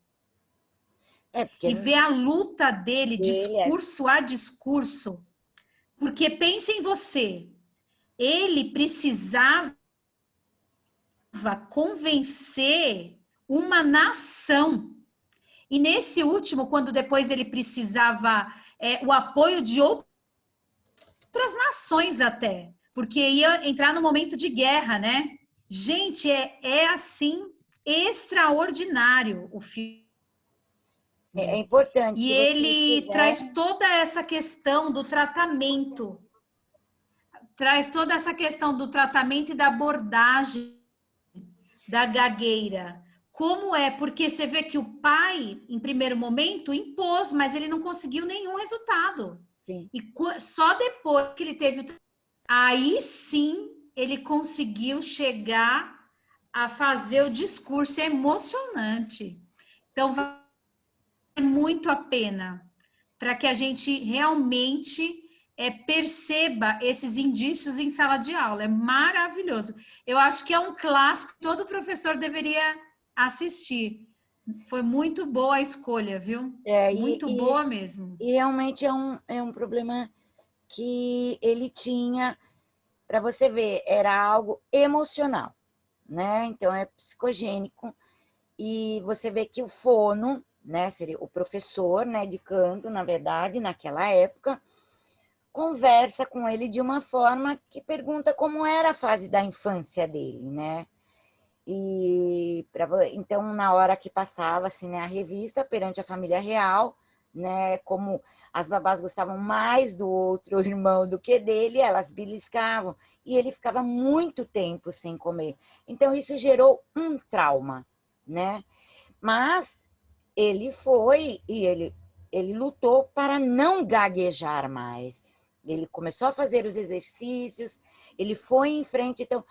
e ver a luta dele, discurso a discurso, porque pense em você, ele precisava convencer uma nação. E nesse último, quando depois ele precisava o apoio de outras nações até, porque ia entrar no momento de guerra, né? Gente, é assim, extraordinário o filme. É importante. E ele traz toda essa questão do tratamento, e da abordagem da gagueira. Como é? Porque você vê que o pai, em primeiro momento, impôs, mas ele não conseguiu nenhum resultado. Sim. E só depois que ele teve... Aí sim, ele conseguiu chegar a fazer o discurso. É emocionante. Então, vale muito a pena para que a gente realmente perceba esses indícios em sala de aula. É maravilhoso. Eu acho que é um clássico que todo professor deveria assistir. Foi muito boa a escolha, viu? Muito boa mesmo. E realmente é um problema que ele tinha, para você ver, era algo emocional, né? Então é psicogênico. E você vê que o fono, né, seria o professor, né, de canto, na verdade, naquela época, conversa com ele de uma forma que pergunta como era a fase da infância dele, né? Então, na hora que passava assim, né, a revista perante a família real, né, como as babás gostavam mais do outro irmão do que dele, elas beliscavam e ele ficava muito tempo sem comer. Então, isso gerou um trauma, né? Mas ele foi e ele lutou para não gaguejar mais. Ele começou a fazer os exercícios, ele foi em frente, então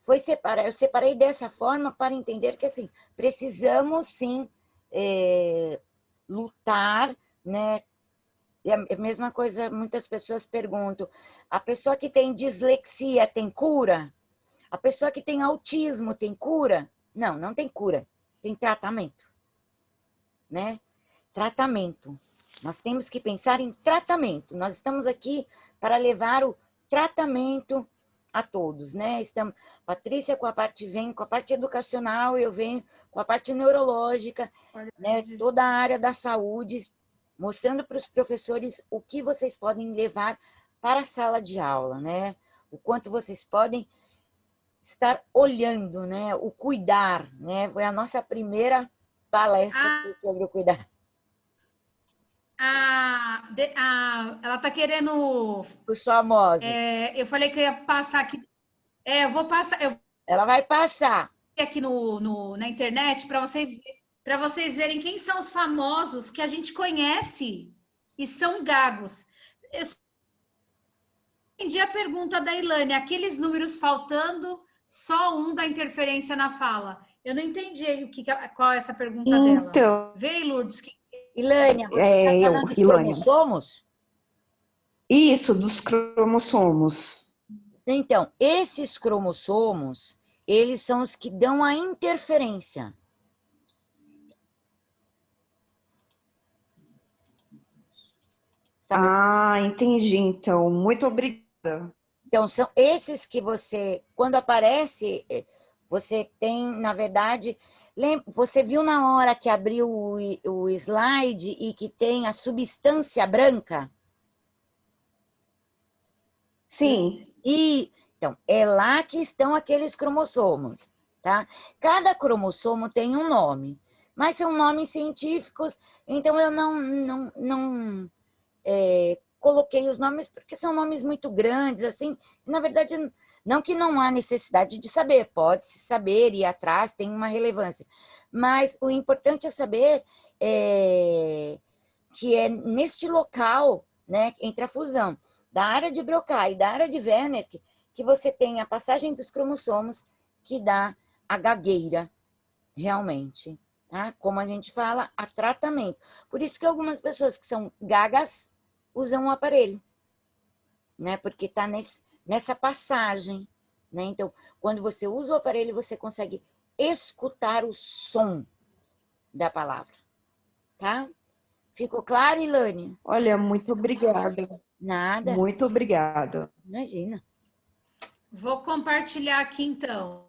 eu separei dessa forma para entender que assim, precisamos sim lutar, né? E a mesma coisa, muitas pessoas perguntam, a pessoa que tem dislexia tem cura? A pessoa que tem autismo tem cura? Não, não tem cura, tem tratamento, né? Tratamento. Nós temos que pensar em tratamento. Nós estamos aqui para levar o tratamento a todos, né? Patrícia vem com a parte educacional, eu venho com a parte neurológica, né? Toda a área da saúde, mostrando para os professores o que vocês podem levar para a sala de aula, né? O quanto vocês podem estar olhando, né? O cuidar, né? Foi a nossa primeira palestra sobre o cuidar. Ela está querendo... Os famosos. Eu falei que eu ia passar aqui. Eu vou passar. Ela vai passar. Aqui na internet para vocês verem quem são os famosos que a gente conhece e são gagos. Eu entendi a pergunta da Ilane. Aqueles números faltando, só um da interferência na fala. Eu não entendi qual é essa pergunta dela. Vê aí, Lourdes. Ilane, você está falando dos cromossomos? Isso, dos cromossomos. Então, esses cromossomos, eles são os que dão a interferência. Entendi, então. Muito obrigada. Então, são esses que quando aparece, você tem, na verdade... Você viu na hora que abriu o slide e que tem a substância branca? Sim. Então, é lá que estão aqueles cromossomos, tá? Cada cromossomo tem um nome, mas são nomes científicos, então eu não coloquei os nomes porque são nomes muito grandes, assim, na verdade... Não que não há necessidade de saber, pode-se saber, ir atrás, tem uma relevância. Mas o importante é saber que é neste local, né, entre a fusão da área de Broca e da área de Wernicke, que você tem a passagem dos cromossomos que dá a gagueira, realmente. Tá? Como a gente fala, a tratamento. Por isso que algumas pessoas que são gagas usam o aparelho, né, porque está nessa passagem, né? Então, quando você usa o aparelho, você consegue escutar o som da palavra, tá? Ficou claro, Ilane? Olha, muito obrigada. Nada. Muito obrigada. Imagina. Vou compartilhar aqui, então.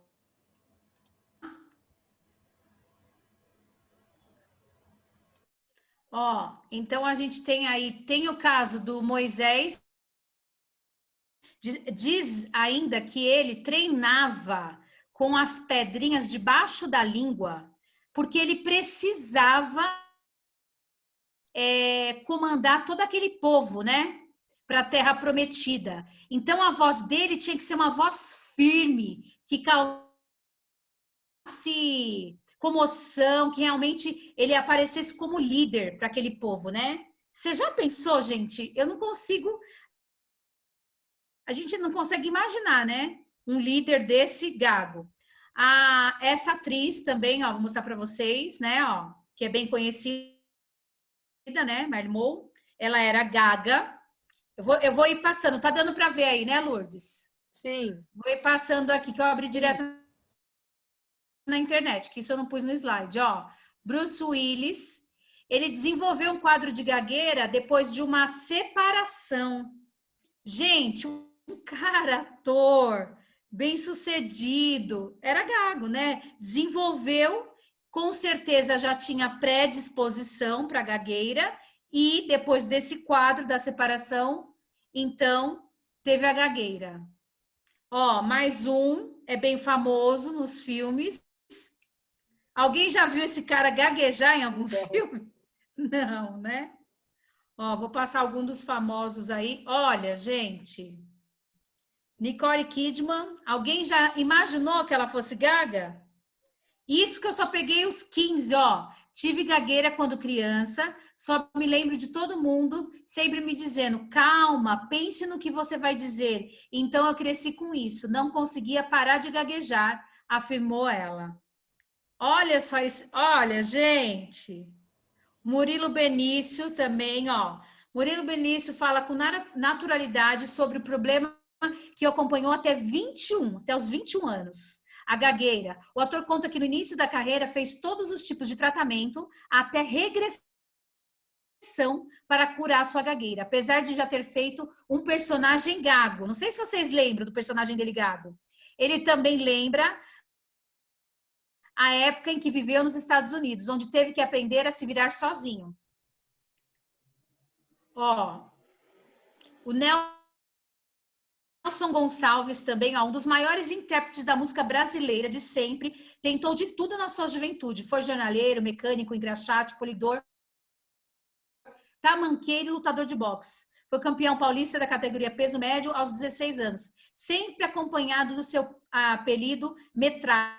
Então a gente tem o caso do Moisés. Diz ainda que ele treinava com as pedrinhas debaixo da língua, porque ele precisava comandar todo aquele povo, né? Para a Terra Prometida. Então a voz dele tinha que ser uma voz firme, que causasse comoção, que realmente ele aparecesse como líder para aquele povo, né? Você já pensou, gente? Eu não consigo... A gente não consegue imaginar, né? Um líder desse gago. Essa atriz também, vou mostrar para vocês, né? Que é bem conhecida, né? Marilyn Monroe. Ela era gaga. Eu vou ir passando. Tá dando para ver aí, né, Lourdes? Sim. Vou ir passando aqui, que eu abri direto na internet, que isso eu não pus no slide. Bruce Willis. Ele desenvolveu um quadro de gagueira depois de uma separação. Gente, um cara, ator, bem-sucedido, era gago, né? Desenvolveu, com certeza já tinha predisposição para gagueira e depois desse quadro da separação, então teve a gagueira. Ó, mais um, é bem famoso nos filmes. Alguém já viu esse cara gaguejar em algum filme? Não, né? Ó, vou passar algum dos famosos aí. Olha, gente, Nicole Kidman, alguém já imaginou que ela fosse gaga? Isso que eu só peguei os 15, ó. Tive gagueira quando criança, só me lembro de todo mundo sempre me dizendo, calma, pense no que você vai dizer. Então eu cresci com isso, não conseguia parar de gaguejar, afirmou ela. Olha só isso, olha, gente. Murilo Benício também, ó. Murilo Benício fala com naturalidade sobre o problema que acompanhou até os 21 anos. A gagueira. O ator conta que no início da carreira fez todos os tipos de tratamento até regressão para curar sua gagueira, apesar de já ter feito um personagem gago. Não sei se vocês lembram do personagem dele gago. Ele também lembra a época em que viveu nos Estados Unidos, onde teve que aprender a se virar sozinho. Ó, o Nelson Gonçalves também, ó, um dos maiores intérpretes da música brasileira de sempre, tentou de tudo na sua juventude. Foi jornaleiro, mecânico, engraxate, polidor, tamanqueiro e lutador de boxe. Foi campeão paulista da categoria peso médio aos 16 anos, sempre acompanhado do seu apelido Metralha,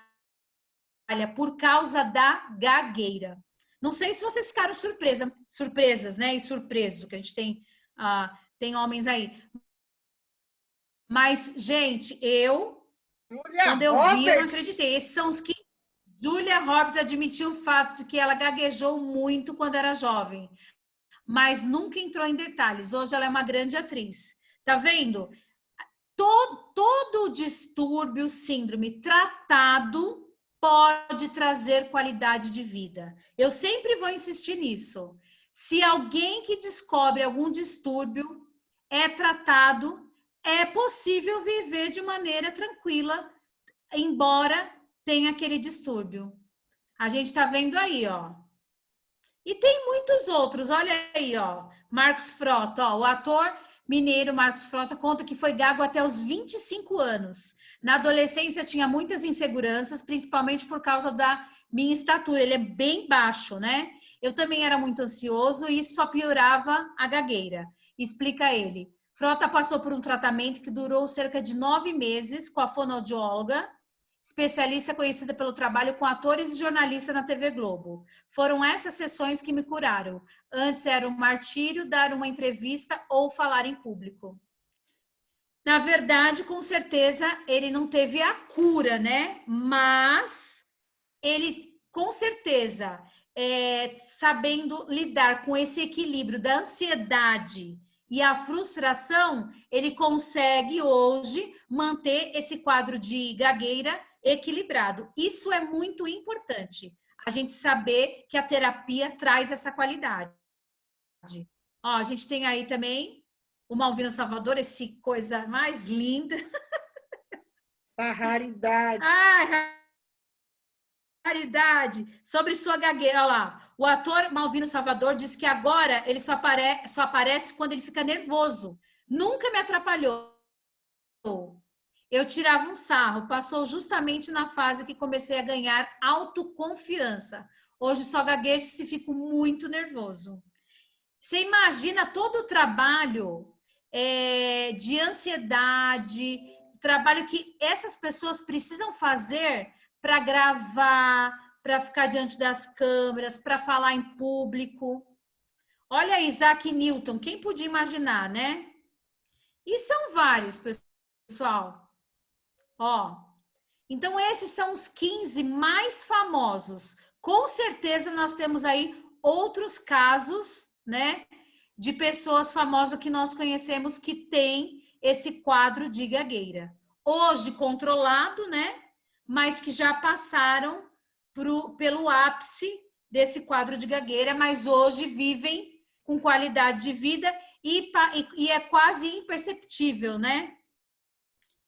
por causa da gagueira. Não sei se vocês ficaram surpresas, né? E surpresos, que a gente tem homens aí. Mas, gente, quando eu vi, eu não acreditei. Esses são os que Julia Roberts admitiu o fato de que ela gaguejou muito quando era jovem, mas nunca entrou em detalhes. Hoje ela é uma grande atriz. Tá vendo? Todo distúrbio, síndrome tratado pode trazer qualidade de vida. Eu sempre vou insistir nisso. Se alguém que descobre algum distúrbio é tratado, é possível viver de maneira tranquila, embora tenha aquele distúrbio. A gente tá vendo aí, ó. E tem muitos outros, olha aí, ó. Marcos Frota, ó, o ator mineiro Marcos Frota conta que foi gago até os 25 anos. Na adolescência tinha muitas inseguranças, principalmente por causa da minha estatura. Ele é bem baixo, né? Eu também era muito ansioso e isso só piorava a gagueira. Explica ele. Frota passou por um tratamento que durou cerca de 9 meses com a fonoaudióloga, especialista conhecida pelo trabalho com atores e jornalistas na TV Globo. Foram essas sessões que me curaram. Antes era um martírio dar uma entrevista ou falar em público. Na verdade, com certeza, ele não teve a cura, né? Mas ele, com certeza, sabendo lidar com esse equilíbrio da ansiedade e a frustração, ele consegue hoje manter esse quadro de gagueira equilibrado. Isso é muito importante, a gente saber que a terapia traz essa qualidade. Ó, a gente tem aí também o Malvino Salvador, esse coisa mais linda. Essa raridade. Ah, raridade. Sobre sua gagueira, olha lá. O ator Malvino Salvador diz que agora ele só aparece quando ele fica nervoso. Nunca me atrapalhou. Eu tirava um sarro. Passou justamente na fase que comecei a ganhar autoconfiança. Hoje só gaguejo se fico muito nervoso. Você imagina todo o trabalho de ansiedade, trabalho que essas pessoas precisam fazer para gravar, para ficar diante das câmeras, para falar em público. Olha Isaac Newton, quem podia imaginar, né? E são vários, pessoal. Ó, então esses são os 15 mais famosos. Com certeza nós temos aí outros casos, né, de pessoas famosas que nós conhecemos que tem esse quadro de gagueira. Hoje controlado, né, mas que já passaram pelo ápice desse quadro de gagueira, mas hoje vivem com qualidade de vida e é quase imperceptível, né?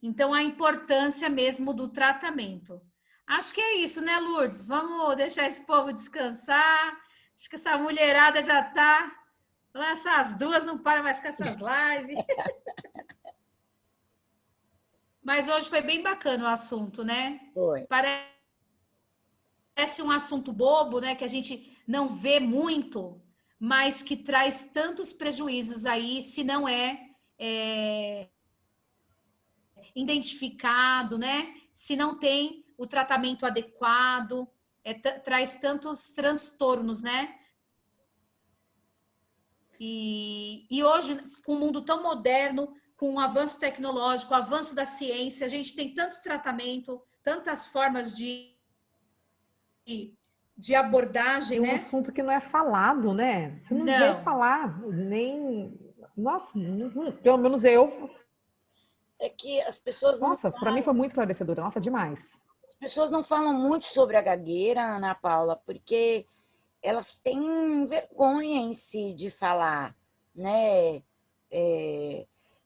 Então, a importância mesmo do tratamento. Acho que é isso, né, Lourdes? Vamos deixar esse povo descansar. Acho que essa mulherada já está Essas duas não param mais com essas lives. Mas hoje foi bem bacana o assunto, né? Foi. Parece um assunto bobo, né? Que a gente não vê muito, mas que traz tantos prejuízos aí, se não é identificado, né? Se não tem o tratamento adequado, traz tantos transtornos, né? E hoje, com um mundo tão moderno, com o avanço tecnológico, o avanço da ciência, a gente tem tanto tratamento, tantas formas de abordagem, É um né? assunto que não é falado, né? Você não vê falar, nem... Nossa, pelo menos eu... É que as pessoas não Nossa, para mim foi muito esclarecedora. Nossa, demais. As pessoas não falam muito sobre a gagueira, Ana Paula, porque elas têm vergonha em si de falar, né?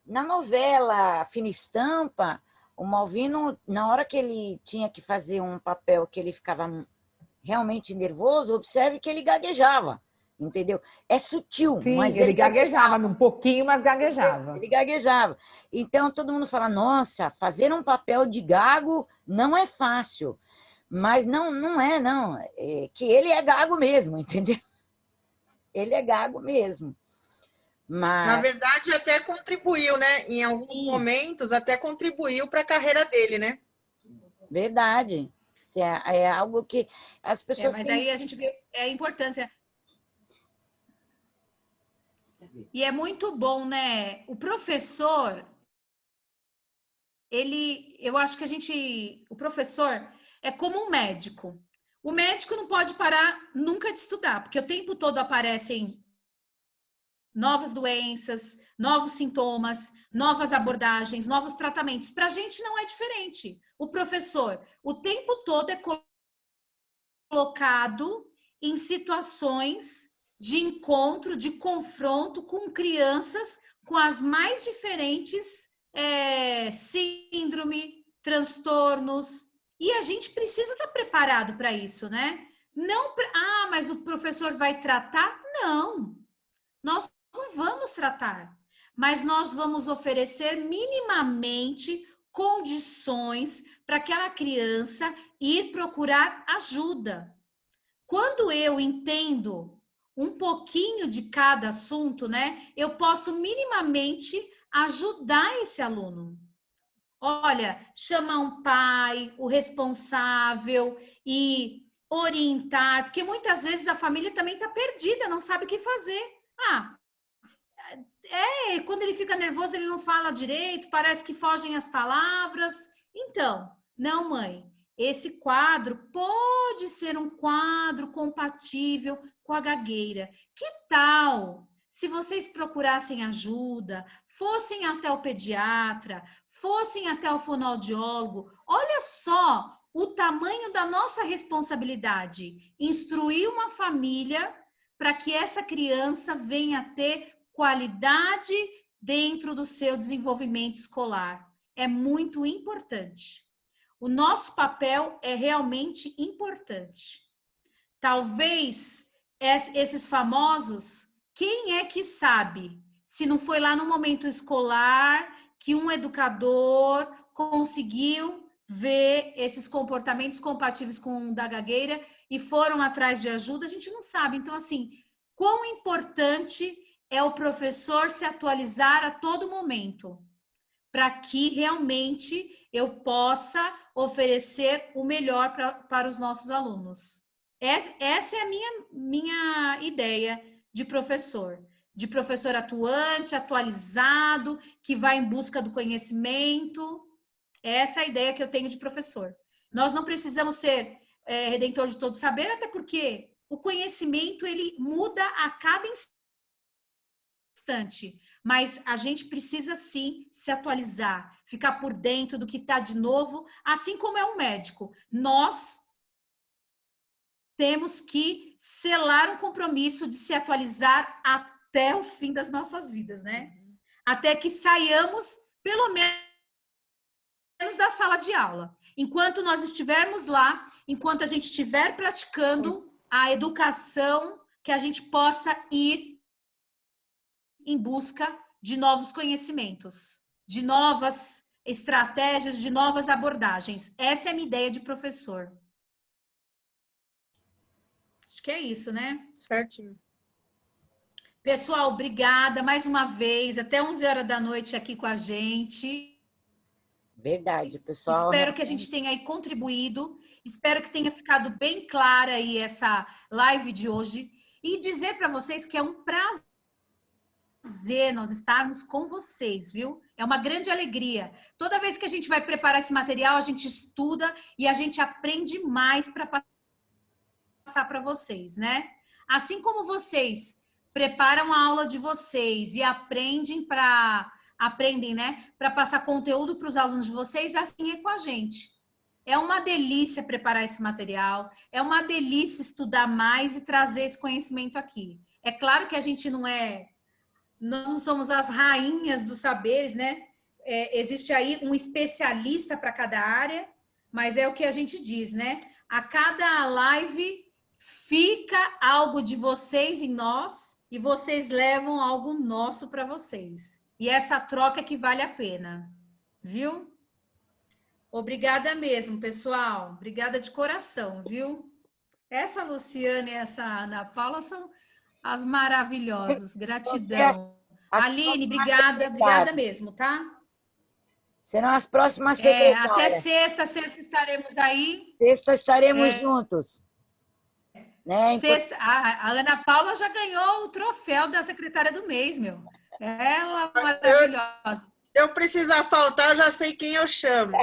Na novela Fina Estampa, o Malvino, na hora que ele tinha que fazer um papel que ele ficava realmente nervoso, observe que ele gaguejava, entendeu? É sutil, Sim, mas ele gaguejava um pouquinho, mas gaguejava. Ele gaguejava. Então, todo mundo fala, nossa, fazer um papel de gago não é fácil. Mas não é, não. É que ele é gago mesmo, entendeu? Ele é gago mesmo. Mas... Na verdade, até contribuiu, né? Em alguns momentos, até contribuiu para a carreira dele, né? Verdade. É algo que as pessoas mas têm... aí a gente vê a importância. E é muito bom, né? O professor, eu acho que o professor é como um médico. O médico não pode parar nunca de estudar, porque o tempo todo aparecem novas doenças, novos sintomas, novas abordagens, novos tratamentos. Para a gente não é diferente. O professor, o tempo todo é colocado em situações de encontro, de confronto com crianças com as mais diferentes síndrome, transtornos. E a gente precisa estar preparado para isso, né? Não, mas o professor vai tratar? Não. Nós não vamos tratar, mas nós vamos oferecer minimamente condições para aquela criança ir procurar ajuda. Quando eu entendo um pouquinho de cada assunto, né, eu posso minimamente ajudar esse aluno. Olha, chamar um pai, o responsável e orientar, porque muitas vezes a família também está perdida, não sabe o que fazer. Quando ele fica nervoso, ele não fala direito, parece que fogem as palavras. Então, não, mãe, esse quadro pode ser um quadro compatível com a gagueira. Que tal se vocês procurassem ajuda, fossem até o pediatra, fossem até o fonoaudiólogo? Olha só o tamanho da nossa responsabilidade. Instruir uma família para que essa criança venha a ter qualidade dentro do seu desenvolvimento escolar. É muito importante. O nosso papel é realmente importante. Talvez esses famosos, quem é que sabe se não foi lá no momento escolar que um educador conseguiu ver esses comportamentos compatíveis com o da gagueira e foram atrás de ajuda? A gente não sabe. Então, assim, quão importante é o professor se atualizar a todo momento, para que realmente eu possa oferecer o melhor para os nossos alunos. Essa é a minha ideia de professor atuante, atualizado, que vai em busca do conhecimento. Essa é a ideia que eu tenho de professor. Nós não precisamos ser redentor de todo saber, até porque o conhecimento ele muda a cada instante, mas a gente precisa sim se atualizar, ficar por dentro do que está de novo, assim como é um médico. Nós temos que selar um compromisso de se atualizar até o fim das nossas vidas, né? Até que saiamos, pelo menos, da sala de aula. Enquanto nós estivermos lá, enquanto a gente estiver praticando a educação, que a gente possa ir em busca de novos conhecimentos, de novas estratégias, de novas abordagens. Essa é a minha ideia de professor. Acho que é isso, né? Certinho. Pessoal, obrigada mais uma vez. Até 11 horas da noite aqui com a gente. Verdade, pessoal. Espero que a gente tenha aí contribuído. Espero que tenha ficado bem clara aí essa live de hoje. E dizer para vocês que é um prazer nós estarmos com vocês, viu? É uma grande alegria. Toda vez que a gente vai preparar esse material, a gente estuda e a gente aprende mais para passar para vocês, né? Assim como vocês preparam a aula de vocês e aprendem, né, para passar conteúdo para os alunos de vocês, assim é com a gente. É uma delícia preparar esse material, é uma delícia estudar mais e trazer esse conhecimento aqui. É claro que a gente nós não somos as rainhas dos saberes, né? Existe aí um especialista para cada área, mas é o que a gente diz, né? A cada live fica algo de vocês em nós e vocês levam algo nosso para vocês. E essa troca é que vale a pena, viu? Obrigada mesmo, pessoal. Obrigada de coração, viu? Essa Luciana e essa Ana Paula são as maravilhosas. Gratidão. Aline, obrigada mesmo, tá? Serão as próximas secretárias. Até sexta estaremos aí. Sexta estaremos juntos. Né? Sexta, a Ana Paula já ganhou o troféu da secretária do mês, meu. Ela maravilhosa. Se eu precisar faltar, eu já sei quem eu chamo.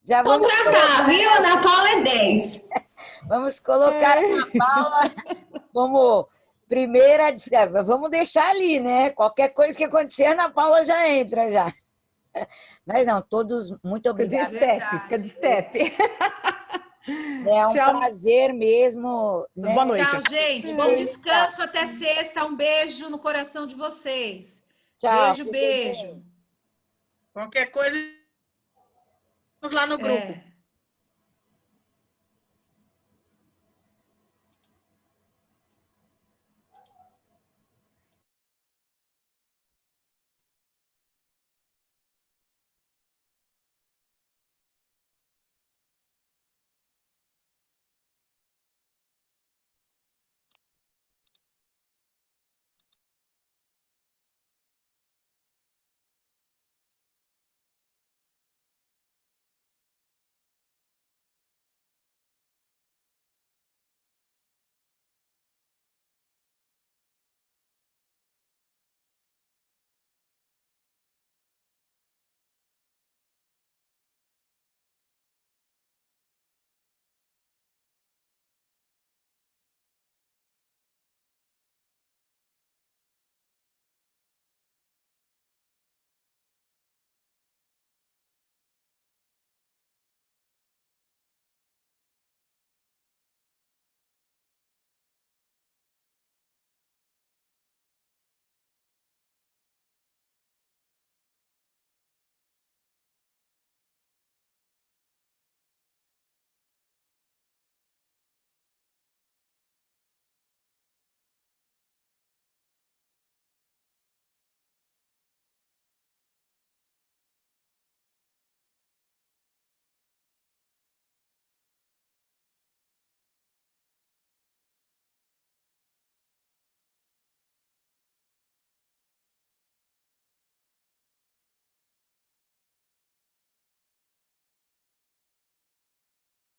Já vamos contratar, viu? Ana Paula é 10. Vamos colocar a Ana Paula como primeira. Vamos deixar ali, né? Qualquer coisa que acontecer, a Ana Paula já entra já. Mas não, todos muito obrigados. Fica de step. É um prazer mesmo. Né? Boa noite. Tchau, gente. Bom descanso. Até sexta. Um beijo no coração de vocês. Tchau. Beijo. Qualquer coisa, vamos lá no grupo.